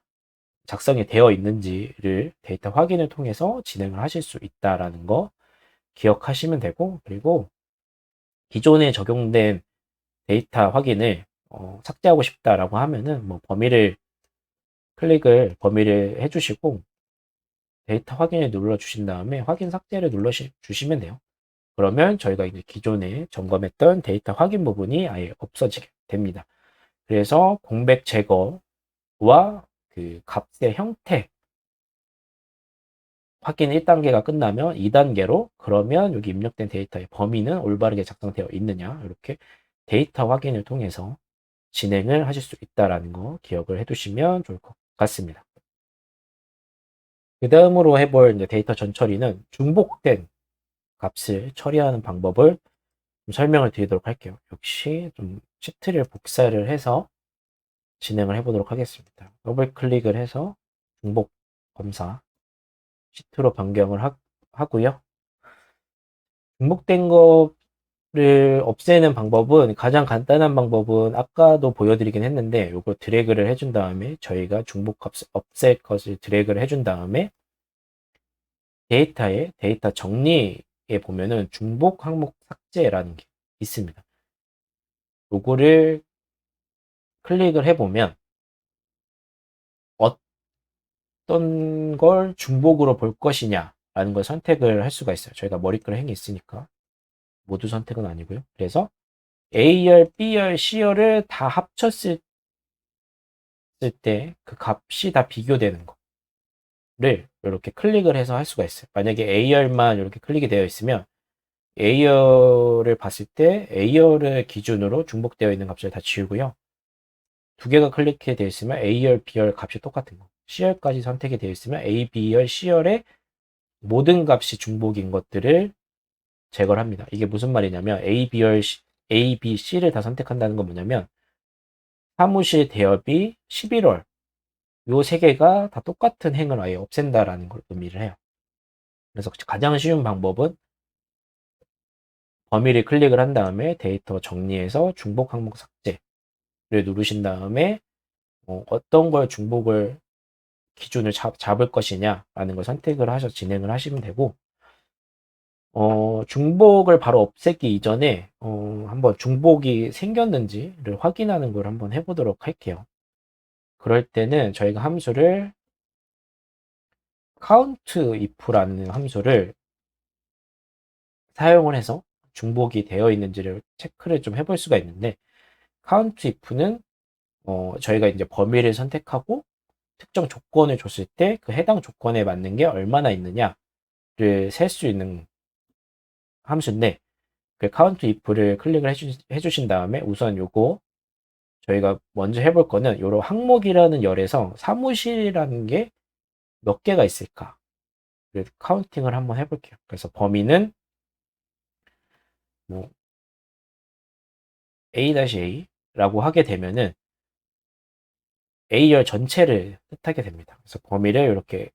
작성이 되어 있는지를 데이터 확인을 통해서 진행을 하실 수 있다라는 거 기억하시면 되고, 그리고 기존에 적용된 데이터 확인을 삭제하고 싶다라고 하면은 뭐 범위를 해주시고 데이터 확인을 눌러 주신 다음에 확인 삭제를 눌러 주시면 돼요. 그러면 저희가 이제 기존에 점검했던 데이터 확인 부분이 아예 없어지게 됩니다. 그래서 공백 제거와 그 값의 형태 확인 1단계가 끝나면 2단계로 그러면 여기 입력된 데이터의 범위는 올바르게 작성되어 있느냐, 이렇게 데이터 확인을 통해서 진행을 하실 수 있다는 거 기억을 해두시면 좋을 것 같습니다. 그 다음으로 해볼 이제 데이터 전처리는 중복된 값을 처리하는 방법을 좀 설명을 드리도록 할게요. 역시 좀 시트를 복사를 해서 진행을 해보도록 하겠습니다. 더블 클릭을 해서 중복 검사 시트로 변경을 하고요. 중복된 거를 없애는 방법은 가장 간단한 방법은 아까도 보여드리긴 했는데 이걸 드래그를 해준 다음에 저희가 중복값을 없앨 것을 드래그를 해준 다음에 데이터 정리에 보면은 중복 항목 삭제라는 게 있습니다. 요거를 클릭을 해보면 어떤 걸 중복으로 볼 것이냐 라는 걸 선택을 할 수가 있어요. 저희가 머리글 행이 있으니까 모두 선택은 아니고요. 그래서 A열, B열, C열을 다 합쳤을 때 그 값이 다 비교되는 거를 이렇게 클릭을 해서 할 수가 있어요. 만약에 A열만 이렇게 클릭이 되어 있으면 A열을 봤을 때 A열을 기준으로 중복되어 있는 값을 다 지우고요. 두 개가 클릭이 되어 있으면 A열, B열 값이 똑같은 거. C열까지 선택이 되어 있으면 A, B열, C열의 모든 값이 중복인 것들을 제거를 합니다. 이게 무슨 말이냐면 A, B, C를 다 선택한다는 건 뭐냐면 사무실 대여비 11월 요 세 개가 다 똑같은 행을 아예 없앤다라는 걸 의미를 해요. 그래서 가장 쉬운 방법은 범위를 클릭을 한 다음에 데이터 정리해서 중복 항목 삭제를 누르신 다음에 어떤 걸 중복을 기준을 잡을 것이냐라는 걸 선택을 하셔 진행을 하시면 되고, 중복을 바로 없애기 이전에 한번 중복이 생겼는지를 확인하는 걸 한번 해보도록 할게요. 그럴 때는 저희가 함수를 countIf라는 함수를 사용을 해서 중복이 되어 있는지를 체크를 좀 해볼 수가 있는데, countIf는 저희가 이제 범위를 선택하고 특정 조건을 줬을 때 그 해당 조건에 맞는 게 얼마나 있느냐를 셀 수 있는 함수인데, 그 countIf를 클릭을 해주신 다음에 우선 요거 저희가 먼저 해볼 거는 요런 항목이라는 열에서 사무실이라는 게 몇 개가 있을까? 그래서 카운팅을 한번 해볼게요. 그래서 범위는 뭐 A-A라고 하게 되면은 A열 전체를 뜻하게 됩니다. 그래서 범위를 이렇게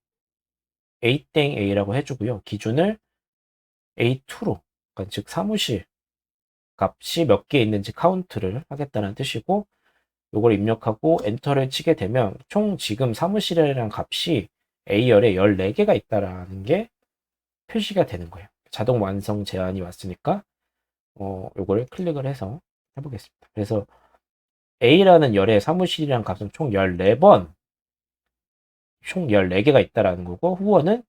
A-A라고 해주고요. 기준을 A2로, 그러니까 즉 사무실 값이 몇 개 있는지 카운트를 하겠다는 뜻이고, 요걸 입력하고 엔터를 치게 되면 총 지금 사무실이라는 값이 A열에 14개가 있다라는 게 표시가 되는 거예요. 자동 완성 제한이 왔으니까 요걸 클릭을 해서 해보겠습니다. 그래서 A라는 열의 사무실이라는 값은 총 14번, 총 14개가 있다라는 거고, 후원은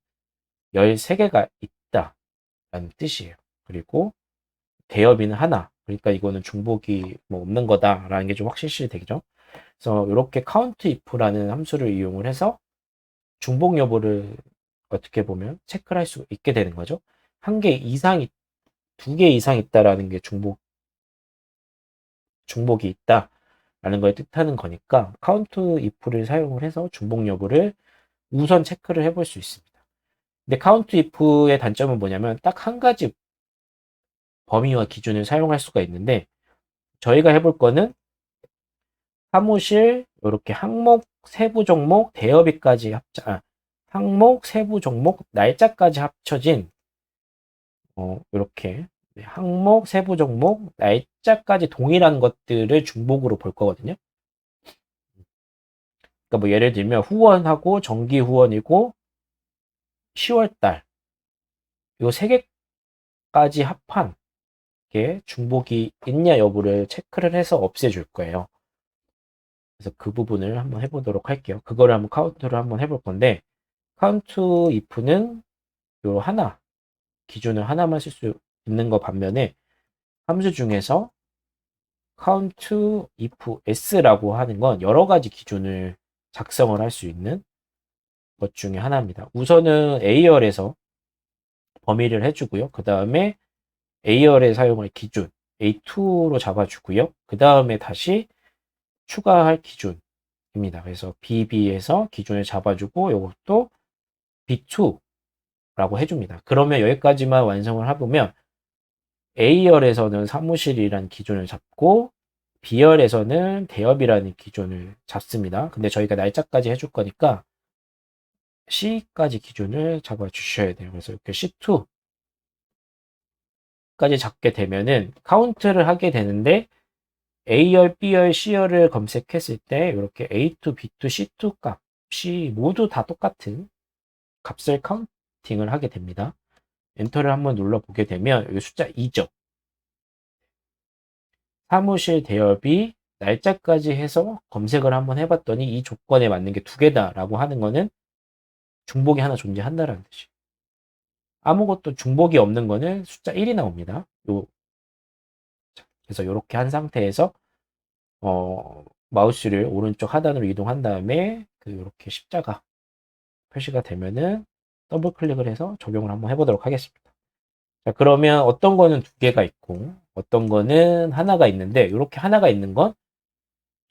13개가 있다라는 뜻이에요. 그리고 대여비는 하나, 그러니까 이거는 중복이 뭐 없는 거다라는 게 좀 확실시 되죠. 그래서 이렇게 count if라는 함수를 이용을 해서 중복 여부를 어떻게 보면 체크를 할 수 있게 되는 거죠. 한 개 이상, 두 개 이상 있다라는 게 중복이 있다라는 걸 뜻하는 거니까 count if를 사용을 해서 중복 여부를 우선 체크를 해볼 수 있습니다. 근데 count if의 단점은 뭐냐면 딱 한 가지 범위와 기준을 사용할 수가 있는데 저희가 해볼 거는 사무실 이렇게 항목, 세부 종목, 대여비까지 항목, 세부 종목, 날짜까지 합쳐진 이렇게 항목, 세부 종목, 날짜까지 동일한 것들을 중복으로 볼 거거든요. 그러니까 뭐 예를 들면 후원하고 정기 후원이고 10월 달 요 세 개까지 합한 게 중복이 있냐 여부를 체크를 해서 없애줄 거예요. 그래서 그 부분을 한번 해보도록 할게요. 그거를 한번 카운트를 한번 해볼 건데 카운트 if는 요 하나 기준을 하나만 쓸 수 있는 거 반면에 함수 중에서 count if s라고 하는 건 여러 가지 기준을 작성을 할 수 있는 것 중에 하나입니다. 우선은 A열에서 범위를 해주고요. 그 다음에 A열에 사용할 기준 A2로 잡아주고요. 그 다음에 다시 추가할 기준입니다. 그래서 BB에서 기준을 잡아주고 이것도 B2라고 해줍니다. 그러면 여기까지만 완성을 해보면 A열에서는 사무실이라는 기준을 잡고 B열에서는 대여비라는 기준을 잡습니다. 근데 저희가 날짜까지 해줄 거니까 C까지 기준을 잡아 주셔야 돼요. 그래서 이렇게 C2까지 잡게 되면은 카운트를 하게 되는데 A열, B열, C열을 검색했을 때 이렇게 A2, B2, C2 값이 모두 다 똑같은 값을 카운팅을 하게 됩니다. 엔터를 한번 눌러보게 되면 여기 숫자 2죠. 사무실 대여비 날짜까지 해서 검색을 한번 해봤더니 이 조건에 맞는 게 두 개다라고 하는 거는 중복이 하나 존재한다라는 뜻이에요. 아무것도 중복이 없는 거는 숫자 1이 나옵니다. 그래서 이렇게 한 상태에서 마우스를 오른쪽 하단으로 이동한 다음에 이렇게 십자가 표시가 되면은 더블 클릭을 해서 적용을 한번 해보도록 하겠습니다. 자, 그러면 어떤 거는 두 개가 있고 어떤 거는 하나가 있는데 이렇게 하나가 있는 건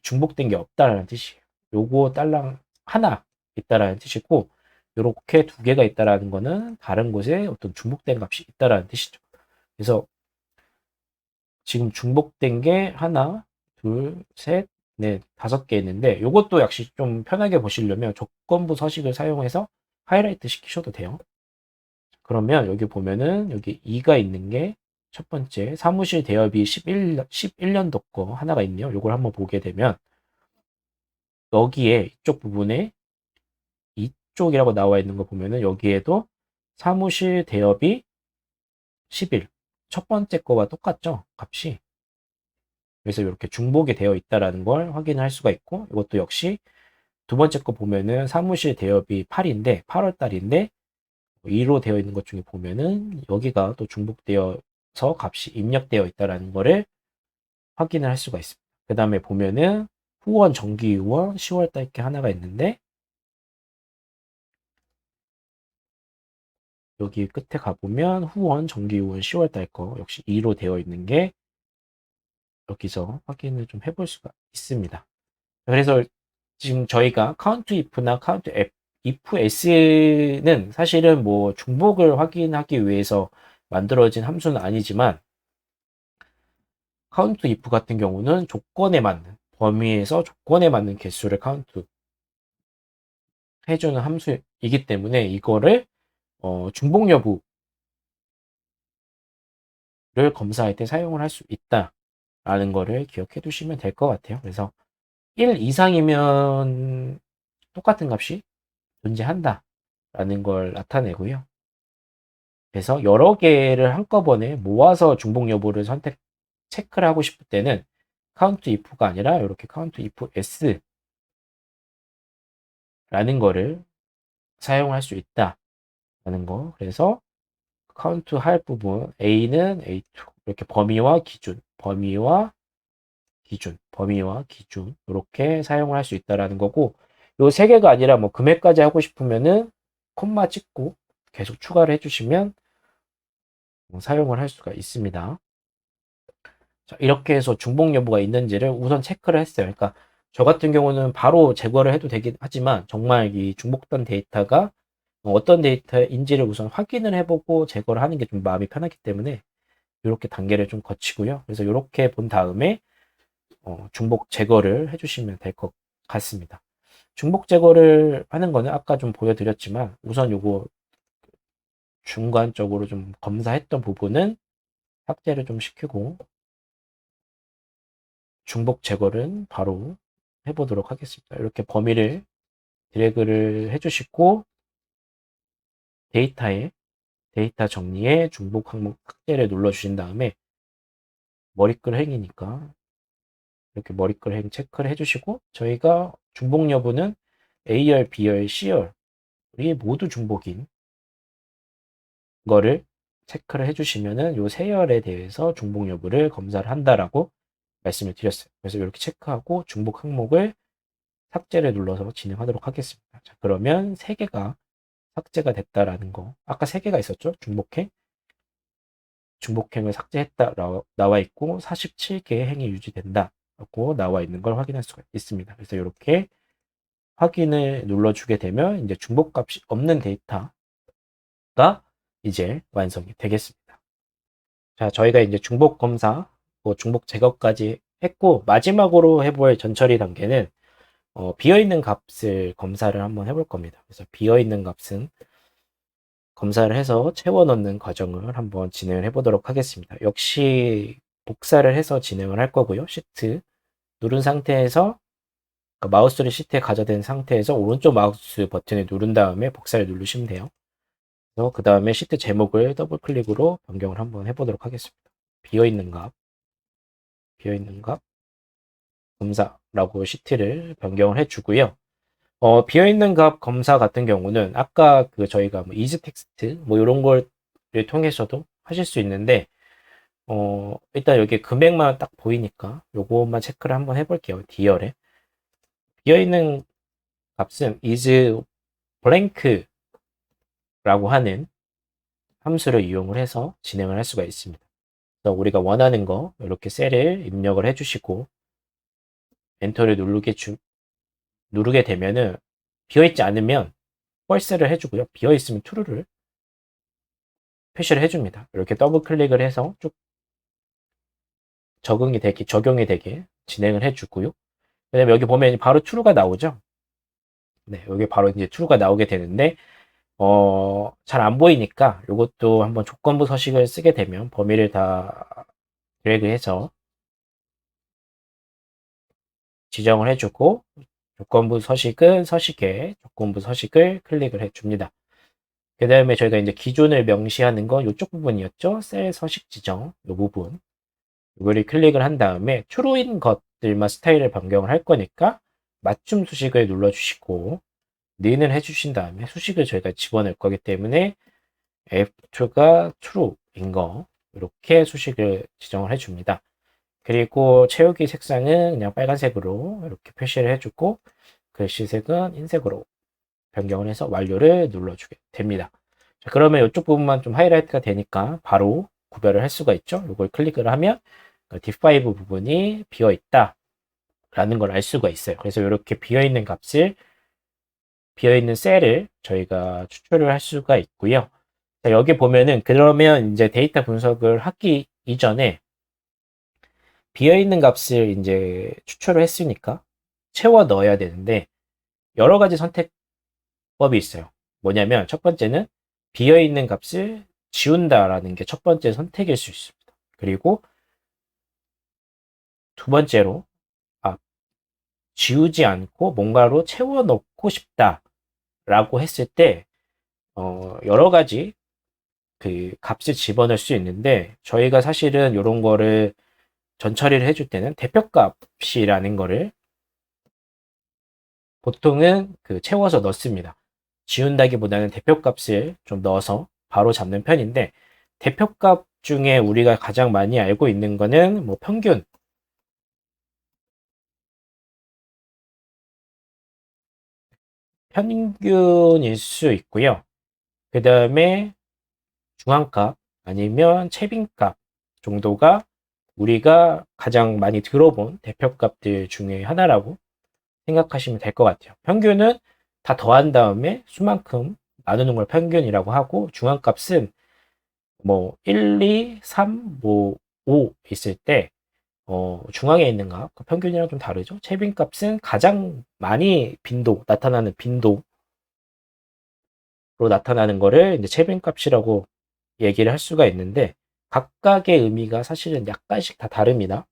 중복된 게 없다라는 뜻이에요. 요거 딸랑 하나 있다라는 뜻이고 이렇게 두 개가 있다라는 거는 다른 곳에 어떤 중복된 값이 있다라는 뜻이죠. 그래서 지금 중복된 게 하나, 둘, 셋, 넷, 다섯 개 있는데 이것도 역시 좀 편하게 보시려면 조건부 서식을 사용해서 하이라이트 시키셔도 돼요. 그러면 여기 보면은 여기 2가 있는 게 첫 번째 사무실 대여비 11년도 거 하나가 있네요. 이걸 한번 보게 되면 여기에 이쪽 부분에 이쪽이라고 나와 있는 거 보면은 여기에도 사무실 대여비 11. 첫 번째 거와 똑같죠? 값이. 그래서 이렇게 중복이 되어 있다라는 걸 확인할 수가 있고 이것도 역시 두 번째 거 보면은 사무실 대여비 8인데 8월 달인데 2로 되어 있는 것 중에 보면은 여기가 또 중복되어서 값이 입력되어 있다라는 거를 확인을 할 수가 있습니다. 그 다음에 보면은 후원 정기 후원 10월 달 게 하나가 있는데 여기 끝에 가보면 후원 정기 후원 10월 달 거 역시 2로 되어 있는 게 여기서 확인을 좀 해볼 수가 있습니다. 그래서 지금 저희가 count if나 count if s는 사실은 뭐 중복을 확인하기 위해서 만들어진 함수는 아니지만 count if 같은 경우는 조건에 맞는 범위에서 조건에 맞는 개수를 카운트 해주는 함수이기 때문에 이거를 중복 여부를 검사할 때 사용을 할 수 있다라는 거를 기억해 두시면 될 것 같아요. 그래서 1 이상이면 똑같은 값이 존재한다라는 걸 나타내고요. 그래서 여러 개를 한꺼번에 모아서 중복 여부를 체크를 하고 싶을 때는 count if가 아니라 이렇게 count if s라는 거를 사용할 수 있다라는 거. 그래서 count 할 부분 A는 A2, 이렇게 범위와 기준, 범위와 기준, 범위와 기준 이렇게 사용을 할 수 있다라는 거고 요 세 개가 아니라 뭐 금액까지 하고 싶으면은 콤마 찍고 계속 추가를 해주시면 사용을 할 수가 있습니다. 자, 이렇게 해서 중복 여부가 있는지를 우선 체크를 했어요. 그러니까 저 같은 경우는 바로 제거를 해도 되긴 하지만 정말 이 중복된 데이터가 어떤 데이터인지를 우선 확인을 해보고 제거를 하는 게 좀 마음이 편하기 때문에 이렇게 단계를 좀 거치고요. 그래서 이렇게 본 다음에 중복 제거를 해주시면 될 것 같습니다. 중복 제거를 하는 거는 아까 좀 보여드렸지만 우선 요거 중간적으로 좀 검사했던 부분은 삭제를 좀 시키고 중복 제거를 바로 해보도록 하겠습니다. 이렇게 범위를 드래그를 해주시고 데이터 정리에 중복 항목 삭제를 눌러주신 다음에 머리글 행이니까 이렇게 머리글 행 체크를 해주시고 저희가 중복 여부는 A열, B열, C열이 모두 중복인 거를 체크를 해주시면은 요 세 열에 대해서 중복 여부를 검사를 한다라고 말씀을 드렸어요. 그래서 이렇게 체크하고 중복 항목을 삭제를 눌러서 진행하도록 하겠습니다. 자, 그러면 세 개가 삭제가 됐다라는 거. 아까 세 개가 있었죠? 중복행을 삭제했다 나와 있고 47개의 행이 유지된다 라고 나와 있는 걸 확인할 수가 있습니다. 그래서 이렇게 확인을 눌러주게 되면 이제 중복값이 없는 데이터가 이제 완성이 되겠습니다. 자, 저희가 이제 중복 검사, 중복 제거까지 했고 마지막으로 해볼 전처리 단계는 비어있는 값을 검사를 한번 해볼 겁니다. 그래서 비어있는 값은 검사를 해서 채워 넣는 과정을 한번 진행을 해보도록 하겠습니다. 역시 복사를 해서 진행을 할 거고요. 시트 누른 상태에서 마우스를 시트에 가져댄 상태에서 오른쪽 마우스 버튼을 누른 다음에 복사를 누르시면 돼요. 그래서 그 다음에 시트 제목을 더블 클릭으로 변경을 한번 해보도록 하겠습니다. 비어있는 값 검사라고 시트를 변경을 해주고요. 비어있는 값 검사 같은 경우는 아까 저희가 뭐 이즈 텍스트 뭐 이런 걸 통해서도 하실 수 있는데 일단 여기 금액만 딱 보이니까 요것만 체크를 한번 해볼게요. D열에 비어있는 값은 is blank라고 하는 함수를 이용을 해서 진행을 할 수가 있습니다. 그래서 우리가 원하는 거 이렇게 셀을 입력을 해주시고 엔터를 누르게 되면은 비어있지 않으면 false를 해주고요. 비어있으면 true를 표시를 해줍니다. 이렇게 더블 클릭을 해서 쭉 적용이 되게 진행을 해주고요. 왜냐면 여기 보면 바로 true가 나오죠. 네, 여기 바로 이제 true가 나오게 되는데, 잘 안 보이니까 이것도 한번 조건부 서식을 쓰게 되면 범위를 다 드래그해서 지정을 해주고, 조건부 서식은 서식에 조건부 서식을 클릭을 해줍니다. 그 다음에 저희가 이제 기준을 명시하는 건 이쪽 부분이었죠. 셀 서식 지정, 이 부분. 이거를 클릭을 한 다음에 true인 것들만 스타일을 변경을 할 거니까 맞춤 수식을 눌러주시고 는을 해주신 다음에 수식을 저희가 집어넣을 거기 때문에 f2가 true인 거 이렇게 수식을 지정을 해줍니다. 그리고 채우기 색상은 그냥 빨간색으로 이렇게 표시를 해주고 글씨색은 흰색으로 변경을 해서 완료를 눌러주게 됩니다. 자, 그러면 이쪽 부분만 좀 하이라이트가 되니까 바로 구별을 할 수가 있죠. 이걸 클릭을 하면 div5 부분이 비어 있다 라는 걸 알 수가 있어요. 그래서 이렇게 비어 있는 셀을 저희가 추출을 할 수가 있고요. 자, 여기 보면은 그러면 이제 데이터 분석을 하기 이전에 비어 있는 값을 이제 추출을 했으니까 채워 넣어야 되는데 여러 가지 선택법이 있어요. 뭐냐면 첫 번째는 비어 있는 값을 지운다라는 게 첫 번째 선택일 수 있습니다. 그리고 두 번째로 지우지 않고 뭔가로 채워 넣고 싶다라고 했을 때 여러 가지 값을 집어넣을 수 있는데 저희가 사실은 이런 거를 전처리를 해줄 때는 대표값이라는 거를 보통은 채워서 넣습니다. 지운다기보다는 대표값을 좀 넣어서 바로 잡는 편인데 대표값 중에 우리가 가장 많이 알고 있는 거는 뭐 평균일 수 있고요. 그 다음에 중앙값 아니면 채빈값 정도가 우리가 가장 많이 들어본 대표값들 중에 하나라고 생각하시면 될 것 같아요. 평균은 다 더한 다음에 수만큼 나누는 걸 평균이라고 하고, 중앙값은 뭐 1, 2, 3, 뭐 5 있을 때 중앙에 있는 값, 그 평균이랑 좀 다르죠. 채빈값은 가장 많이 나타나는 빈도로 나타나는 거를 이제 채빈값이라고 얘기를 할 수가 있는데, 각각의 의미가 사실은 약간씩 다 다릅니다.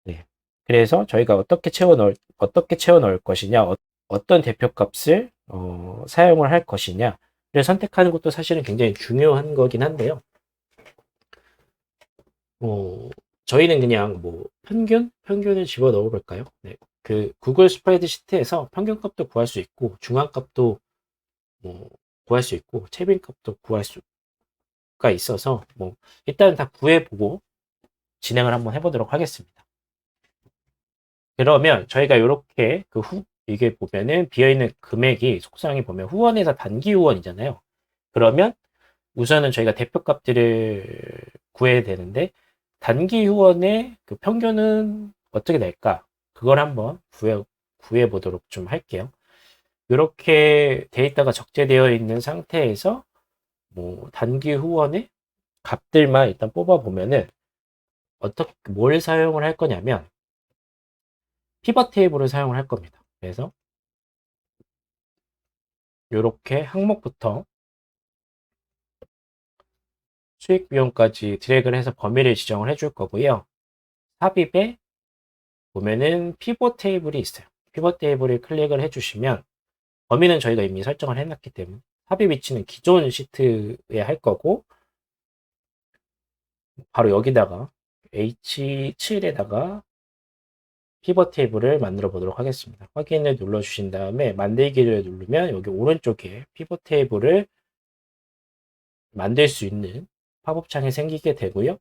네. 그래서 저희가 어떻게 채워 넣을 것이냐, 어떤 대표값을 사용을 할 것이냐를 선택하는 것도 사실은 굉장히 중요한 거긴 한데요. 어, 저희는 그냥 뭐 평균을 집어 넣어 볼까요? 네. 그 구글 스프레드시트에서 평균값도 구할 수 있고, 중앙값도 뭐 구할 수 있고, 채빈값도 구할 수가 있어서 뭐 일단 다 구해보고 진행을 한번 해보도록 하겠습니다. 그러면 저희가 이렇게 이게 보면은 비어있는 금액이 속성이 보면 후원에서 단기 후원이잖아요. 그러면 우선은 저희가 대표값들을 구해야 되는데, 단기 후원의 그 평균은 어떻게 될까? 그걸 한번 구해 보도록 좀 할게요. 이렇게 데이터가 적재되어 있는 상태에서 뭐 단기 후원의 값들만 일단 뽑아 보면은 뭘 사용을 할 거냐면 피벗 테이블을 사용을 할 겁니다. 그래서 이렇게 항목부터 수익 비용까지 드래그를 해서 범위를 지정을 해줄 거고요. 삽입에 보면은 피벗 테이블이 있어요. 피벗 테이블을 클릭을 해주시면 범위는 저희가 이미 설정을 해놨기 때문에 삽입 위치는 기존 시트에 할 거고, 바로 여기다가 H7에다가 피벗 테이블을 만들어 보도록 하겠습니다. 확인을 눌러주신 다음에 만들기를 누르면 여기 오른쪽에 피벗 테이블을 만들 수 있는 팝업 창이 생기게 되고요.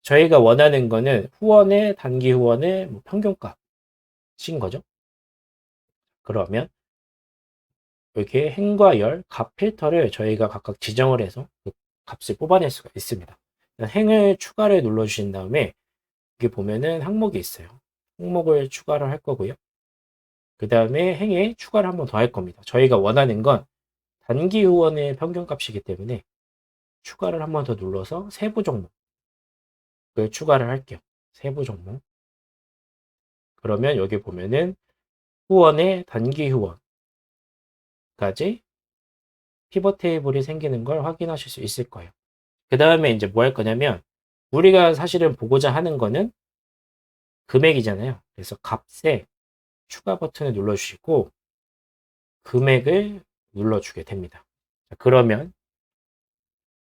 저희가 원하는 거는 후원의 단기 후원의 뭐 평균값인 거죠. 그러면 여기에 행과 열, 값 필터를 저희가 각각 지정을 해서 그 값을 뽑아낼 수가 있습니다. 행을 추가를 눌러주신 다음에 여기 보면은 항목이 있어요. 항목을 추가를 할 거고요. 그 다음에 행에 추가를 한번 더 할 겁니다. 저희가 원하는 건 단기 후원의 평균값이기 때문에 추가를 한번 더 눌러서 세부 종목을 추가를 할게요. 세부 종목. 그러면 여기 보면은 후원의 단기 후원까지 피벗 테이블이 생기는 걸 확인하실 수 있을 거예요. 그 다음에 이제 뭐 할 거냐면, 우리가 사실은 보고자 하는 거는 금액이잖아요. 그래서 값에 추가 버튼을 눌러주시고 금액을 눌러주게 됩니다. 자, 그러면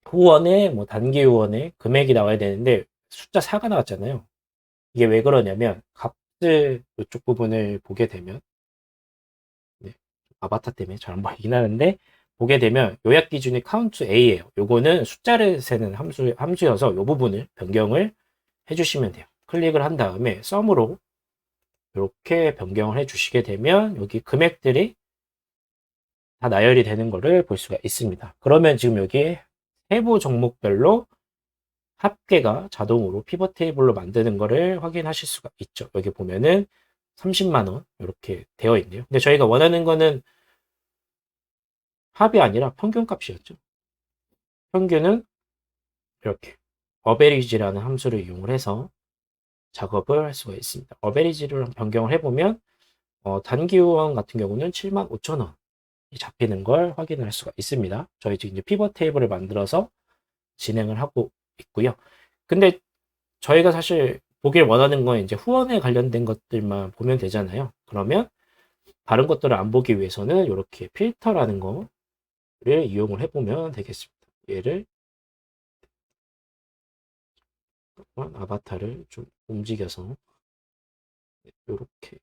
후원의 뭐 단기 후원의 금액이 나와야 되는데 숫자 4가 나왔잖아요. 이게 왜 그러냐면, 값을 이쪽 부분을 보게 되면, 네, 아바타 때문에 잘 안 보이긴 하는데, 보게 되면 요약 기준이 count A예요. 요거는 숫자를 세는 함수여서 이 부분을 변경을 해주시면 돼요. 클릭을 한 다음에 썸으로 이렇게 변경을 해주시게 되면 여기 금액들이 다 나열이 되는 것을 볼 수가 있습니다. 그러면 지금 여기 세부 종목별로 합계가 자동으로 피벗 테이블로 만드는 것을 확인하실 수가 있죠. 여기 보면은 30만 원 이렇게 되어 있네요. 근데 저희가 원하는 거는 합이 아니라 평균 값이었죠. 평균은 이렇게 어베리지라는 함수를 이용을 해서 작업을 할 수가 있습니다. 어베리지를 변경을 해보면 단기 후원 같은 경우는 75,000원이 잡히는 걸 확인할 수가 있습니다. 저희 지금 이제 피벗 테이블을 만들어서 진행을 하고 있고요. 근데 저희가 사실 보길 원하는 건 이제 후원에 관련된 것들만 보면 되잖아요. 그러면 다른 것들을 안 보기 위해서는 이렇게 필터라는 거를 이용을 해보면 되겠습니다. 얘를 아바타를 좀 움직여서 이렇게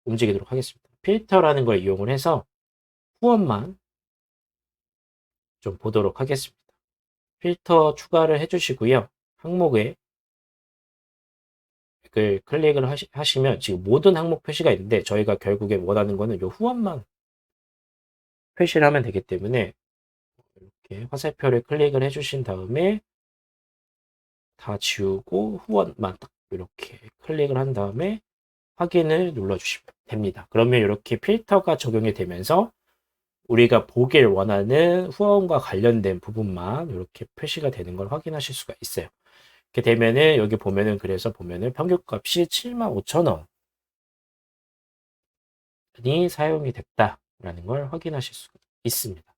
움직이도록 하겠습니다. 필터라는 걸 이용을 해서 후원만 좀 보도록 하겠습니다. 필터 추가를 해주시고요. 항목에 클릭을 하시면 지금 모든 항목 표시가 있는데 저희가 결국에 원하는 거는 요 후원만 표시를 하면 되기 때문에 이렇게 화살표를 클릭을 해주신 다음에 다 지우고 후원만 딱 이렇게 클릭을 한 다음에 확인을 눌러주시면 됩니다. 그러면 이렇게 필터가 적용이 되면서 우리가 보길 원하는 후원과 관련된 부분만 이렇게 표시가 되는 걸 확인하실 수가 있어요. 이렇게 되면은 여기 보면은 그래서 보면은 평균값이 75,000원이 사용이 됐다라는 걸 확인하실 수가 있습니다.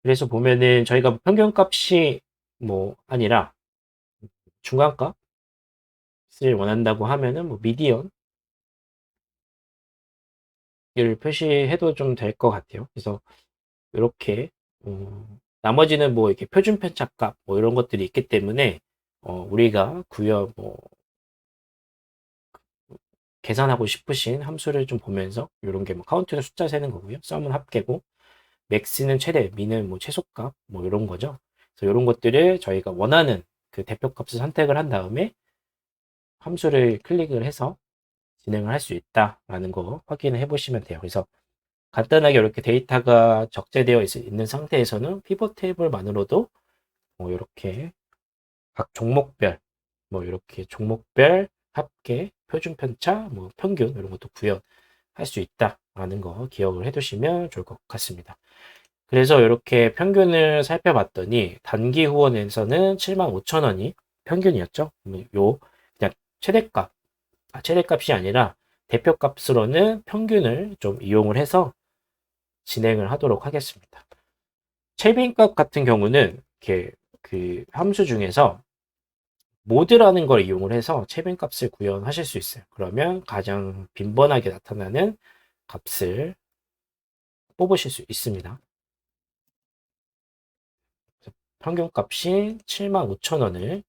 그래서 보면은 저희가 평균값이 뭐 아니라 중간값을 원한다고 하면은 뭐 미디언을 표시해도 좀 될 것 같아요. 그래서 이렇게 나머지는 뭐 이렇게 표준 편차값 뭐 이런 것들이 있기 때문에 우리가 구역 뭐 계산하고 싶으신 함수를 좀 보면서 이런 게 뭐 카운트는 숫자 세는 거고요. 썸은 합계고 맥스는 최대, 미는 뭐 최소값 뭐 이런 거죠. 그래서 이런 것들을 저희가 원하는 그 대표값을 선택을 한 다음에 함수를 클릭을 해서 진행을 할 수 있다라는 거 확인을 해 보시면 돼요. 그래서 간단하게 이렇게 데이터가 적재되어 있는 상태에서는 피벗 테이블만으로도 이렇게 각 종목별 뭐 이렇게 종목별 합계, 표준 편차, 뭐 평균 이런 것도 구현할 수 있다라는 거 기억을 해두시면 좋을 것 같습니다. 그래서 이렇게 평균을 살펴봤더니 단기 후원에서는 75,000원이 평균이었죠. 요 그냥 최대값, 최대값이 아니라 대표값으로는 평균을 좀 이용을 해서 진행을 하도록 하겠습니다. 최빈값 같은 경우는 이렇게 그 함수 중에서 모드라는 걸 이용을 해서 최빈값을 구현하실 수 있어요. 그러면 가장 빈번하게 나타나는 값을 뽑으실 수 있습니다. 평균값이 75,000원을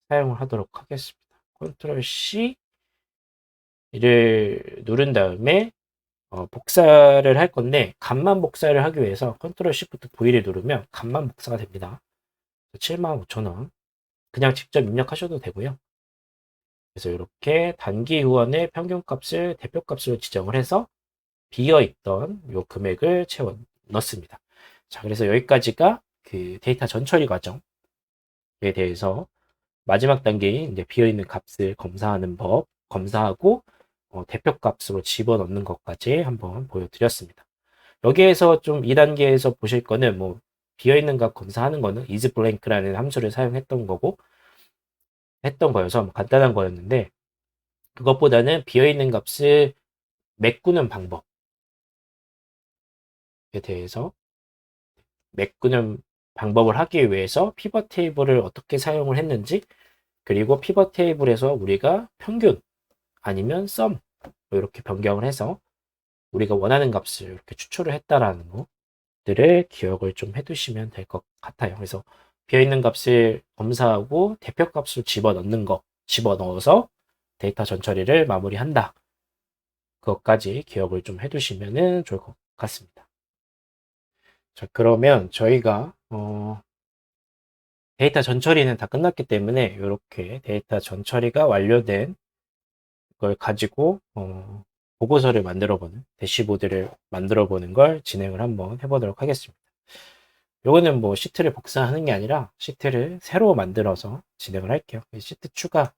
사용을 하도록 하겠습니다. 컨트롤 C를 누른 다음에 복사를 할 건데 값만 복사를 하기 위해서 컨트롤 Shift V를 누르면 값만 복사가 됩니다. 75,000원 그냥 직접 입력하셔도 되고요. 그래서 이렇게 단기 후원의 평균값을 대표값으로 지정을 해서 비어있던 요 금액을 채워 넣습니다. 자, 그래서 여기까지가 그 데이터 전처리 과정에 대해서 마지막 단계인 이제 비어있는 값을 검사하는 법, 검사하고 대표값으로 집어넣는 것까지 한번 보여드렸습니다. 여기에서 좀 2단계에서 보실 거는 뭐 비어있는 값 검사하는 거는 isBlank라는 함수를 사용했던 거고 했던 거여서 뭐 간단한 거였는데 그것보다는 비어있는 값을 메꾸는 방법에 대해서 메꾸는 방법을 하기 위해서 피벗 테이블을 어떻게 사용을 했는지 그리고 피벗 테이블에서 우리가 평균 아니면 썸 이렇게 변경을 해서 우리가 원하는 값을 이렇게 추출을 했다라는 것들을 기억을 좀 해두시면 될 것 같아요. 그래서 비어있는 값을 검사하고 대표값을 집어넣는 거, 집어넣어서 데이터 전처리를 마무리한다. 그것까지 기억을 좀 해두시면 좋을 것 같습니다. 자, 그러면 저희가 데이터 전처리는 다 끝났기 때문에 이렇게 데이터 전처리가 완료된 걸 가지고 보고서를 만들어 보는 대시보드를 만들어 보는 걸 진행을 한번 해보도록 하겠습니다. 요거는 뭐 시트를 복사하는 게 아니라 시트를 새로 만들어서 진행을 할게요. 시트 추가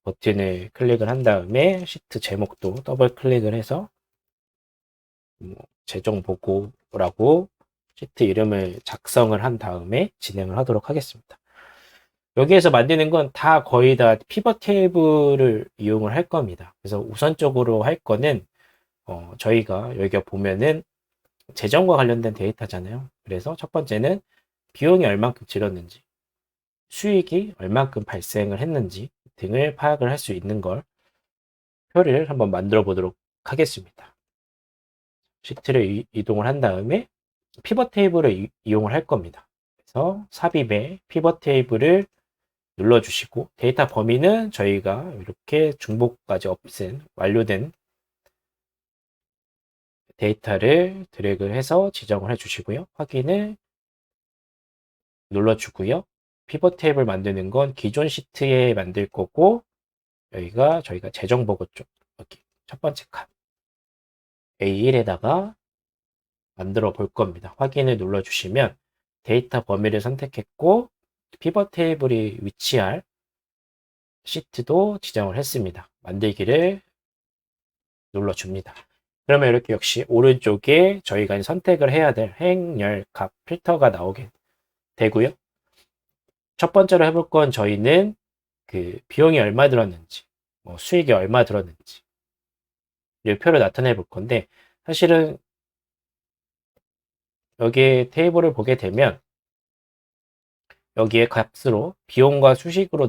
버튼을 클릭을 한 다음에 시트 제목도 더블 클릭을 해서 재정 보고라고 시트 이름을 작성을 한 다음에 진행을 하도록 하겠습니다. 여기에서 만드는 건 다 거의 다 피벗 테이블을 이용을 할 겁니다. 그래서 우선적으로 할 거는 저희가 여기가 보면은 재정과 관련된 데이터잖아요. 그래서 첫 번째는 비용이 얼만큼 들었는지, 수익이 얼만큼 발생을 했는지 등을 파악을 할 수 있는 걸 표를 한번 만들어 보도록 하겠습니다. 시트를 이동을 한 다음에 피벗 테이블을 이용을 할 겁니다. 그래서 삽입에 피벗 테이블을 눌러주시고 데이터 범위는 저희가 이렇게 중복까지 없앤 완료된 데이터를 드래그 해서 지정을 해 주시고요. 확인을 눌러주고요. 피벗 테이블 만드는 건 기존 시트에 만들 거고, 여기가 저희가 재정 보고 쪽, 여기 첫 번째 칸 A1에다가 만들어 볼 겁니다. 확인을 눌러주시면 데이터 범위를 선택했고, 피벗 테이블이 위치할 시트도 지정을 했습니다. 만들기를 눌러줍니다. 그러면 이렇게 역시 오른쪽에 저희가 선택을 해야 될 행렬 값 필터가 나오게 되고요. 첫 번째로 해볼 건 저희는 그 비용이 얼마 들었는지, 뭐 수익이 얼마 들었는지 이 표를 나타내 볼 건데, 사실은 여기에 테이블을 보게 되면 여기에 값으로 비용과 수식으로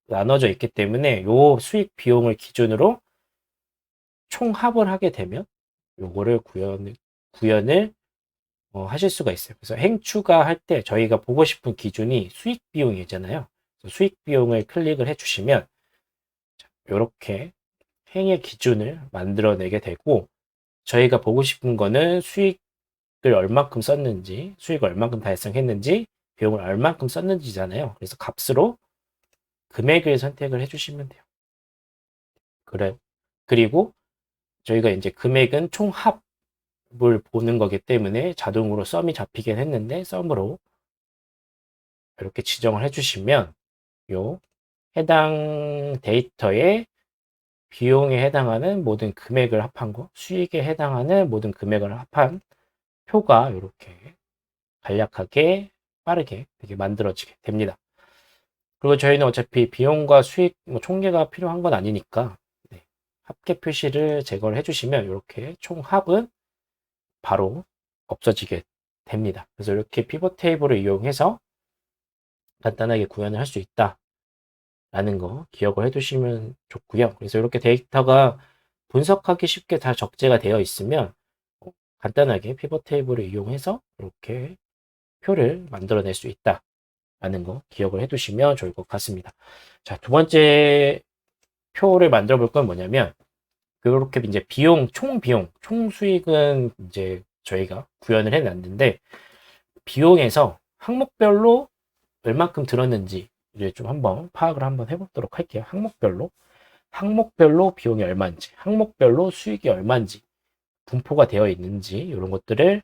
나눠져 있기 때문에 요 수익 비용을 기준으로 총합을 하게 되면 요거를 구현을 하실 수가 있어요. 그래서 행추가할 때 저희가 보고 싶은 기준이 수익 비용이잖아요. 수익 비용을 클릭을 해주시면 이렇게 행의 기준을 만들어내게 되고, 저희가 보고 싶은 거는 수익을 얼만큼 썼는지, 수익을 얼만큼 달성했는지, 비용을 얼만큼 썼는지잖아요. 그래서 값으로 금액을 선택을 해주시면 돼요. 그리고 저희가 이제 금액은 총합 을 보는 거기 때문에 자동으로 썸이 잡히긴 했는데, 썸으로 이렇게 지정을 해주시면 요 해당 데이터에 비용에 해당하는 모든 금액을 합한 거, 수익에 해당하는 모든 금액을 합한 표가 이렇게 간략하게 빠르게 이렇게 만들어지게 됩니다. 그리고 저희는 어차피 비용과 수익 총계가 필요한 건 아니니까, 네, 합계 표시를 제거를 해주시면 이렇게 총합은 바로 없어지게 됩니다. 그래서 이렇게 피벗 테이블을 이용해서 간단하게 구현을 할 수 있다 라는 거 기억을 해 두시면 좋고요. 그래서 이렇게 데이터가 분석하기 쉽게 다 적재가 되어 있으면 간단하게 피벗 테이블을 이용해서 이렇게 표를 만들어낼 수 있다 라는 거 기억을 해 두시면 좋을 것 같습니다. 자, 두 번째 표를 만들어 볼 건 뭐냐면, 그렇게 이제 총 비용, 총 수익은 이제 저희가 구현을 해 놨는데, 비용에서 항목별로 얼만큼 들었는지를 좀 한번 파악을 한번 해보도록 할게요. 항목별로 비용이 얼마인지, 항목별로 수익이 얼마인지, 분포가 되어 있는지, 이런 것들을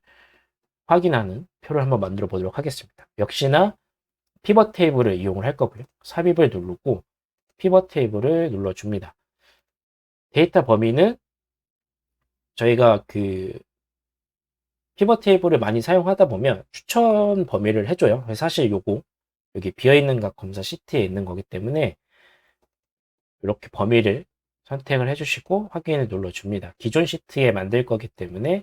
확인하는 표를 한번 만들어 보도록 하겠습니다. 역시나 피벗 테이블을 이용을 할 거고요. 삽입을 누르고 피벗 테이블을 눌러줍니다. 데이터 범위는 저희가 그 피벗 테이블을 많이 사용하다 보면 추천 범위를 해줘요. 사실 요거 여기 비어있는 각 검사 시트에 있는 거기 때문에 이렇게 범위를 선택을 해주시고 확인을 눌러줍니다. 기존 시트에 만들 거기 때문에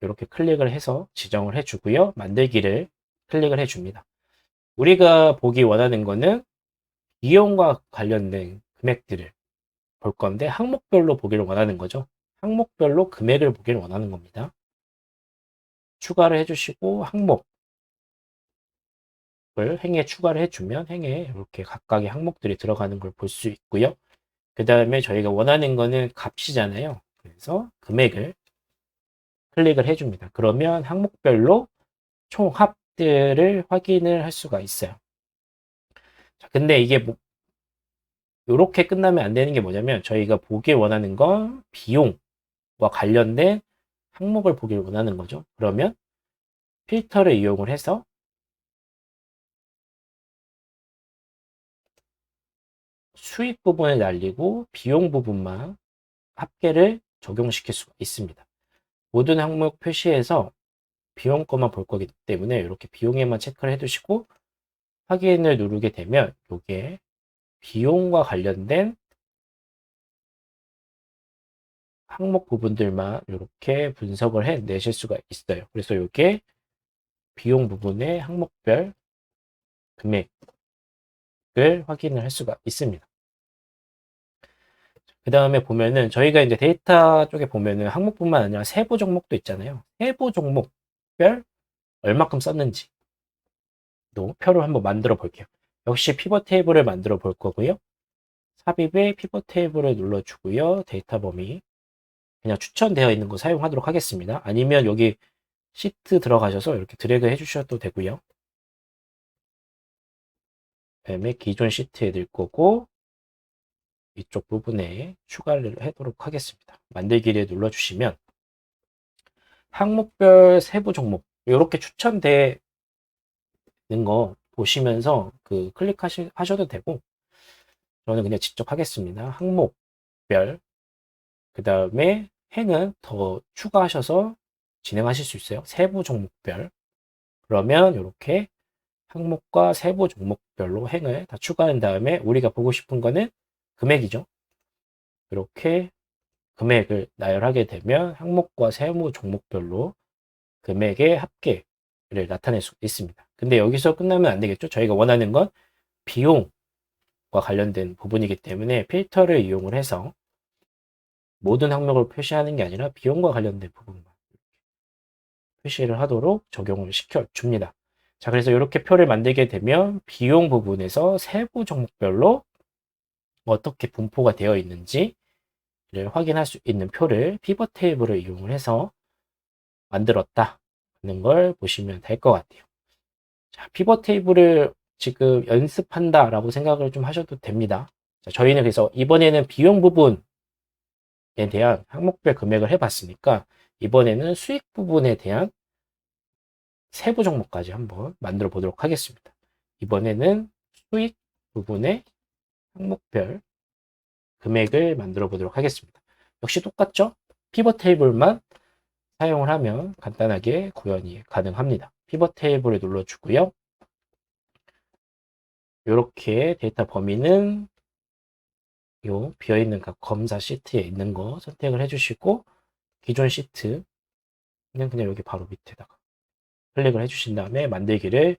이렇게 클릭을 해서 지정을 해주고요. 만들기를 클릭을 해줍니다. 우리가 보기 원하는 거는 비용과 관련된 금액들을 볼 건데, 항목별로 보기를 원하는 거죠. 항목별로 금액을 보기를 원하는 겁니다. 추가를 해주시고 항목을 행에 추가를 해주면 행에 이렇게 각각의 항목들이 들어가는 걸 볼 수 있고요. 그 다음에 저희가 원하는 거는 값이잖아요. 그래서 금액을 클릭을 해줍니다. 그러면 항목별로 총합들을 확인을 할 수가 있어요. 자, 근데 이게 뭐 이렇게 끝나면 안 되는 게 뭐냐면, 저희가 보길 원하는 건 비용과 관련된 항목을 보길 원하는 거죠. 그러면 필터를 이용을 해서 수익 부분을 날리고 비용 부분만 합계를 적용시킬 수가 있습니다. 모든 항목 표시에서 비용 것만 볼 거기 때문에 이렇게 비용에만 체크를 해두시고 확인을 누르게 되면 이게 비용과 관련된 항목 부분들만 이렇게 분석을 해내실 수가 있어요. 그래서 이게 비용 부분의 항목별 금액을 확인을 할 수가 있습니다. 그 다음에 보면은 저희가 이제 데이터 쪽에 보면은 항목뿐만 아니라 세부 종목도 있잖아요. 세부 종목별 얼마큼 썼는지 또 표를 한번 만들어 볼게요. 역시 피벗 테이블을 만들어 볼 거고요. 삽입에 피벗 테이블을 눌러주고요. 데이터 범위 그냥 추천되어 있는 거 사용하도록 하겠습니다. 아니면 여기 시트 들어가셔서 이렇게 드래그 해주셔도 되고요. 그다음에 기존 시트에 넣을 거고 이쪽 부분에 추가를 하도록 하겠습니다. 만들기를 눌러주시면 항목별 세부 종목 이렇게 추천되는 거 보시면서 클릭하셔도 되고 저는 그냥 직접 하겠습니다. 항목별 그 다음에 행은 더 추가하셔서 진행하실 수 있어요. 세부 종목별 그러면 이렇게 항목과 세부 종목별로 행을 다 추가한 다음에 우리가 보고 싶은 거는 금액이죠. 이렇게 금액을 나열하게 되면 항목과 세부 종목별로 금액의 합계를 나타낼 수 있습니다. 근데 여기서 끝나면 안 되겠죠. 저희가 원하는 건 비용과 관련된 부분이기 때문에 필터를 이용을 해서 모든 항목을 표시하는 게 아니라 비용과 관련된 부분만 표시를 하도록 적용을 시켜줍니다. 자, 그래서 이렇게 표를 만들게 되면 비용 부분에서 세부 종목별로 어떻게 분포가 되어 있는지를 확인할 수 있는 표를 피벗 테이블을 이용을 해서 만들었다는 걸 보시면 될 것 같아요. 자, 피벗 테이블을 지금 연습한다라고 생각을 좀 하셔도 됩니다. 자, 저희는 그래서 이번에는 비용 부분에 대한 항목별 금액을 해봤으니까 이번에는 수익 부분에 대한 세부 종목까지 한번 만들어 보도록 하겠습니다. 이번에는 수익 부분의 항목별 금액을 만들어 보도록 하겠습니다. 역시 똑같죠? 피벗 테이블만 사용을 하면 간단하게 구현이 가능합니다. 피벗 테이블을 눌러주고요. 이렇게 데이터 범위는 요 비어있는 각 검사 시트에 있는 거 선택을 해주시고 기존 시트 그냥 여기 바로 밑에다가 클릭을 해주신 다음에 만들기를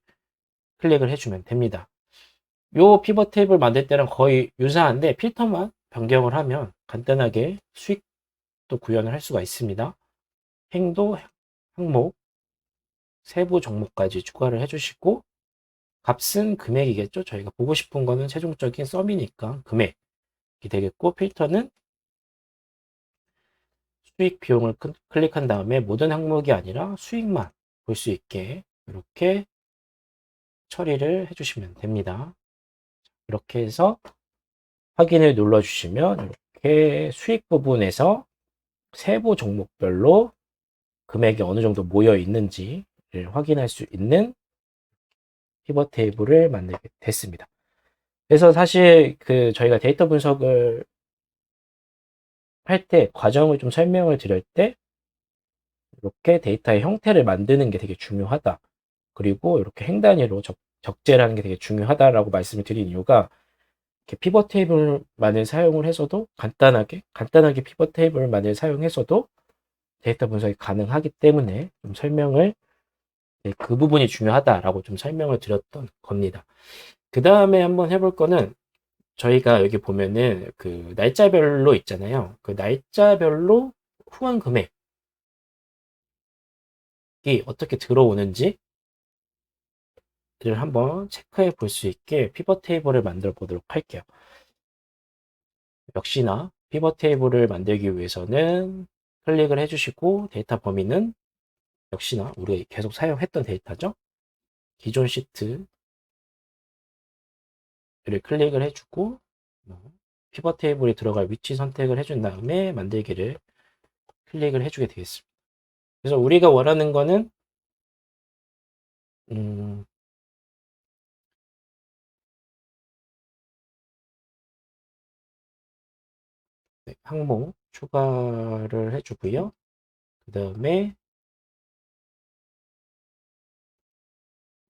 클릭을 해주면 됩니다. 요 피벗 테이블 만들 때랑 거의 유사한데 필터만 변경을 하면 간단하게 수익도 구현을 할 수가 있습니다. 행도 항목 세부 종목까지 추가를 해주시고 값은 금액이겠죠. 저희가 보고 싶은 거는 최종적인 썸이니까 금액이 되겠고 필터는 수익 비용을 클릭한 다음에 모든 항목이 아니라 수익만 볼 수 있게 이렇게 처리를 해주시면 됩니다. 이렇게 해서 확인을 눌러주시면 이렇게 수익 부분에서 세부 종목별로 금액이 어느 정도 모여 있는지를 확인할 수 있는 피벗 테이블을 만들게 됐습니다. 그래서 사실 저희가 데이터 분석을 할 때 과정을 좀 설명을 드릴 때 이렇게 데이터의 형태를 만드는 게 되게 중요하다. 그리고 이렇게 행 단위로 적재라는 게 되게 중요하다라고 말씀을 드린 이유가 이렇게 피벗 테이블만을 사용을 해서도 간단하게 피벗 테이블만을 사용해서도 데이터 분석이 가능하기 때문에 좀 설명을 그 부분이 중요하다라고 좀 설명을 드렸던 겁니다. 그 다음에 한번 해볼 거는 저희가 여기 보면은 날짜별로 있잖아요. 그 날짜별로 후원 금액이 어떻게 들어오는지를 한번 체크해 볼 수 있게 피벗 테이블을 만들어 보도록 할게요. 역시나 피벗 테이블을 만들기 위해서는 클릭을 해주시고 데이터 범위는 역시나 우리가 계속 사용했던 데이터죠. 기존 시트를 클릭을 해주고 피벗 테이블에 들어갈 위치 선택을 해준 다음에 만들기를 클릭을 해주게 되겠습니다. 그래서 우리가 원하는 거는 네, 항목 추가를 해주고요. 그 다음에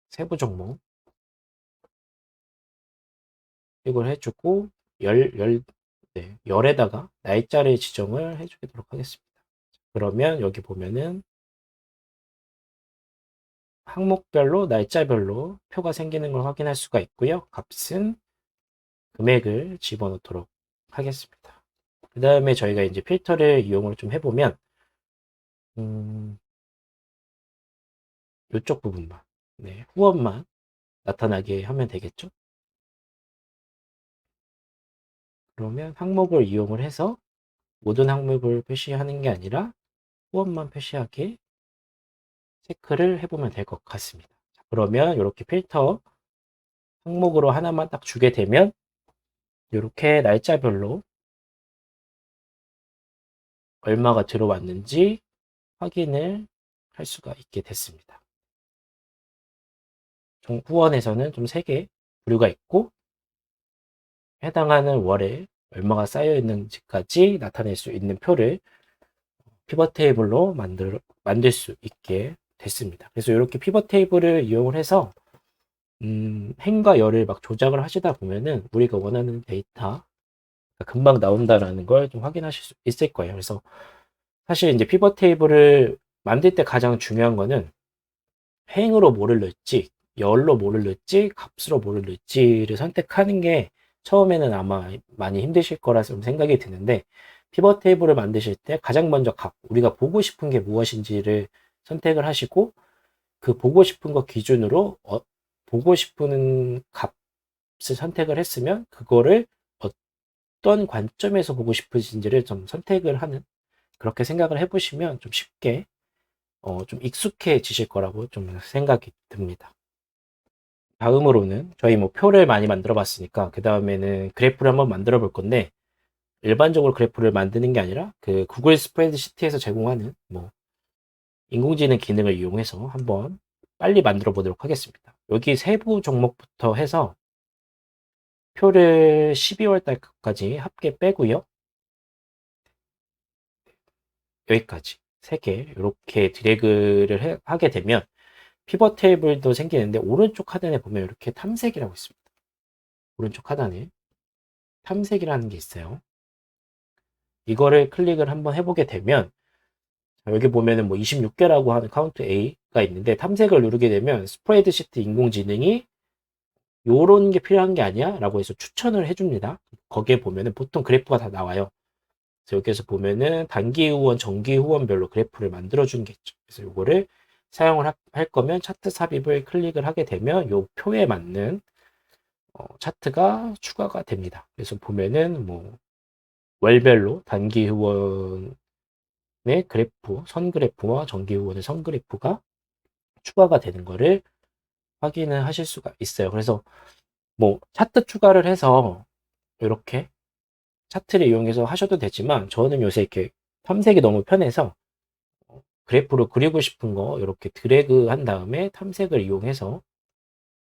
세부 종목 이걸 해주고 열에다가 날짜를 지정을 해주도록 하겠습니다. 그러면 여기 보면은 항목별로 날짜별로 표가 생기는 걸 확인할 수가 있고요. 값은 금액을 집어넣도록 하겠습니다. 그 다음에 저희가 이제 필터를 이용을 좀 해보면 이쪽 부분만 후원만 나타나게 하면 되겠죠. 그러면 항목을 이용을 해서 모든 항목을 표시하는 게 아니라 후원만 표시하게 체크를 해보면 될 것 같습니다. 자, 그러면 이렇게 필터 항목으로 하나만 딱 주게 되면 이렇게 날짜별로 얼마가 들어왔는지 확인을 할 수가 있게 됐습니다. 후원에서는 좀 3개 부류가 있고 해당하는 월에 얼마가 쌓여 있는지까지 나타낼 수 있는 표를 피벗 테이블로 만들 수 있게 됐습니다. 그래서 이렇게 피벗 테이블을 이용을 해서 행과 열을 막 조작을 하시다 보면은 우리가 원하는 데이터 금방 나온다라는 걸 좀 확인하실 수 있을 거예요. 그래서 사실 이제 피벗 테이블을 만들 때 가장 중요한 거는 행으로 뭐를 넣을지, 열로 뭐를 넣을지, 값으로 뭐를 넣을지를 선택하는 게 처음에는 아마 많이 힘드실 거라 좀 생각이 드는데 피벗 테이블을 만드실 때 가장 먼저 값, 우리가 보고 싶은 게 무엇인지를 선택을 하시고 그 보고 싶은 것 기준으로 보고 싶은 값을 선택을 했으면 그거를 어떤 관점에서 보고 싶으신지를 좀 선택을 하는 그렇게 생각을 해보시면 좀 쉽게 좀 익숙해지실 거라고 좀 생각이 듭니다. 다음으로는 저희 뭐 표를 많이 만들어 봤으니까 그 다음에는 그래프를 한번 만들어 볼 건데 일반적으로 그래프를 만드는 게 아니라 그 구글 스프레드시트에서 제공하는 뭐 인공지능 기능을 이용해서 한번 빨리 만들어 보도록 하겠습니다. 여기 세부 종목부터 해서 표를 12월 달까지 합계 빼고요. 여기까지 3개 이렇게 드래그를 하게 되면 피벗 테이블도 생기는데 오른쪽 하단에 보면 이렇게 탐색이라고 있습니다. 오른쪽 하단에 탐색이라는 게 있어요. 이거를 클릭을 한번 해보게 되면 여기 보면은 뭐 26개라고 하는 카운트 A가 있는데 탐색을 누르게 되면 스프레드시트 인공지능이 요런 게 필요한 게 아니야? 라고 해서 추천을 해줍니다. 거기에 보면은 보통 그래프가 다 나와요. 그래서 여기에서 보면은 단기 후원, 정기 후원별로 그래프를 만들어 주는 게 있죠. 그래서 요거를 사용을 할 거면 차트 삽입을 클릭을 하게 되면 요 표에 맞는 차트가 추가가 됩니다. 그래서 보면은 뭐 월별로 단기 후원의 그래프, 선 그래프와 정기 후원의 선 그래프가 추가가 되는 거를 확인을 하실 수가 있어요. 그래서 뭐 차트 추가를 해서 이렇게 차트를 이용해서 하셔도 되지만 저는 요새 이렇게 탐색이 너무 편해서 그래프로 그리고 싶은 거 이렇게 드래그 한 다음에 탐색을 이용해서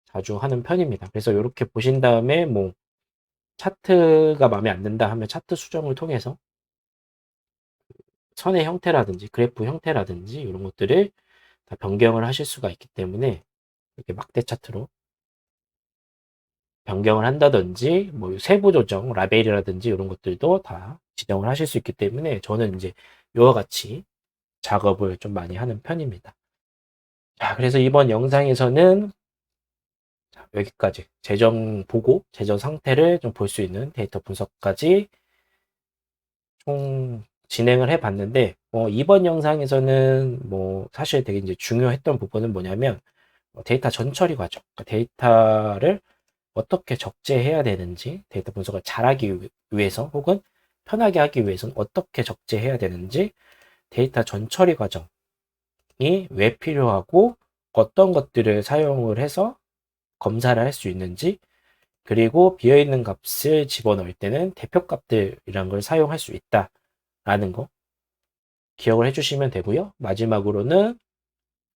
자주 하는 편입니다. 그래서 이렇게 보신 다음에 뭐 차트가 마음에 안 든다 하면 차트 수정을 통해서 선의 형태라든지 그래프 형태라든지 이런 것들을 다 변경을 하실 수가 있기 때문에 이렇게 막대 차트로 변경을 한다든지 뭐 세부 조정, 라벨이라든지 이런 것들도 다 지정을 하실 수 있기 때문에 저는 이제 이와 같이 작업을 좀 많이 하는 편입니다. 자, 그래서 이번 영상에서는 여기까지 재정 보고 재정 상태를 좀 볼 수 있는 데이터 분석까지 총 진행을 해 봤는데 이번 영상에서는 뭐 사실 되게 이제 중요했던 부분은 뭐냐면 데이터 전처리 과정, 그러니까 데이터를 어떻게 적재해야 되는지, 데이터 분석을 잘하기 위해서 혹은 편하게 하기 위해서는 어떻게 적재해야 되는지, 데이터 전처리 과정이 왜 필요하고 어떤 것들을 사용을 해서 검사를 할 수 있는지, 그리고 비어있는 값을 집어넣을 때는 대표값들이란 걸 사용할 수 있다라는 거 기억을 해주시면 되고요. 마지막으로는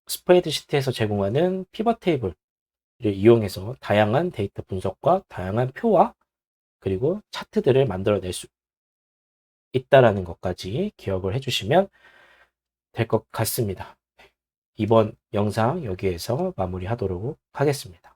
스프레드시트에서 제공하는 피벗 테이블을 이용해서 다양한 데이터 분석과 다양한 표와 그리고 차트들을 만들어낼 수 있다라는 것까지 기억을 해주시면 될 것 같습니다. 이번 영상 여기에서 마무리하도록 하겠습니다.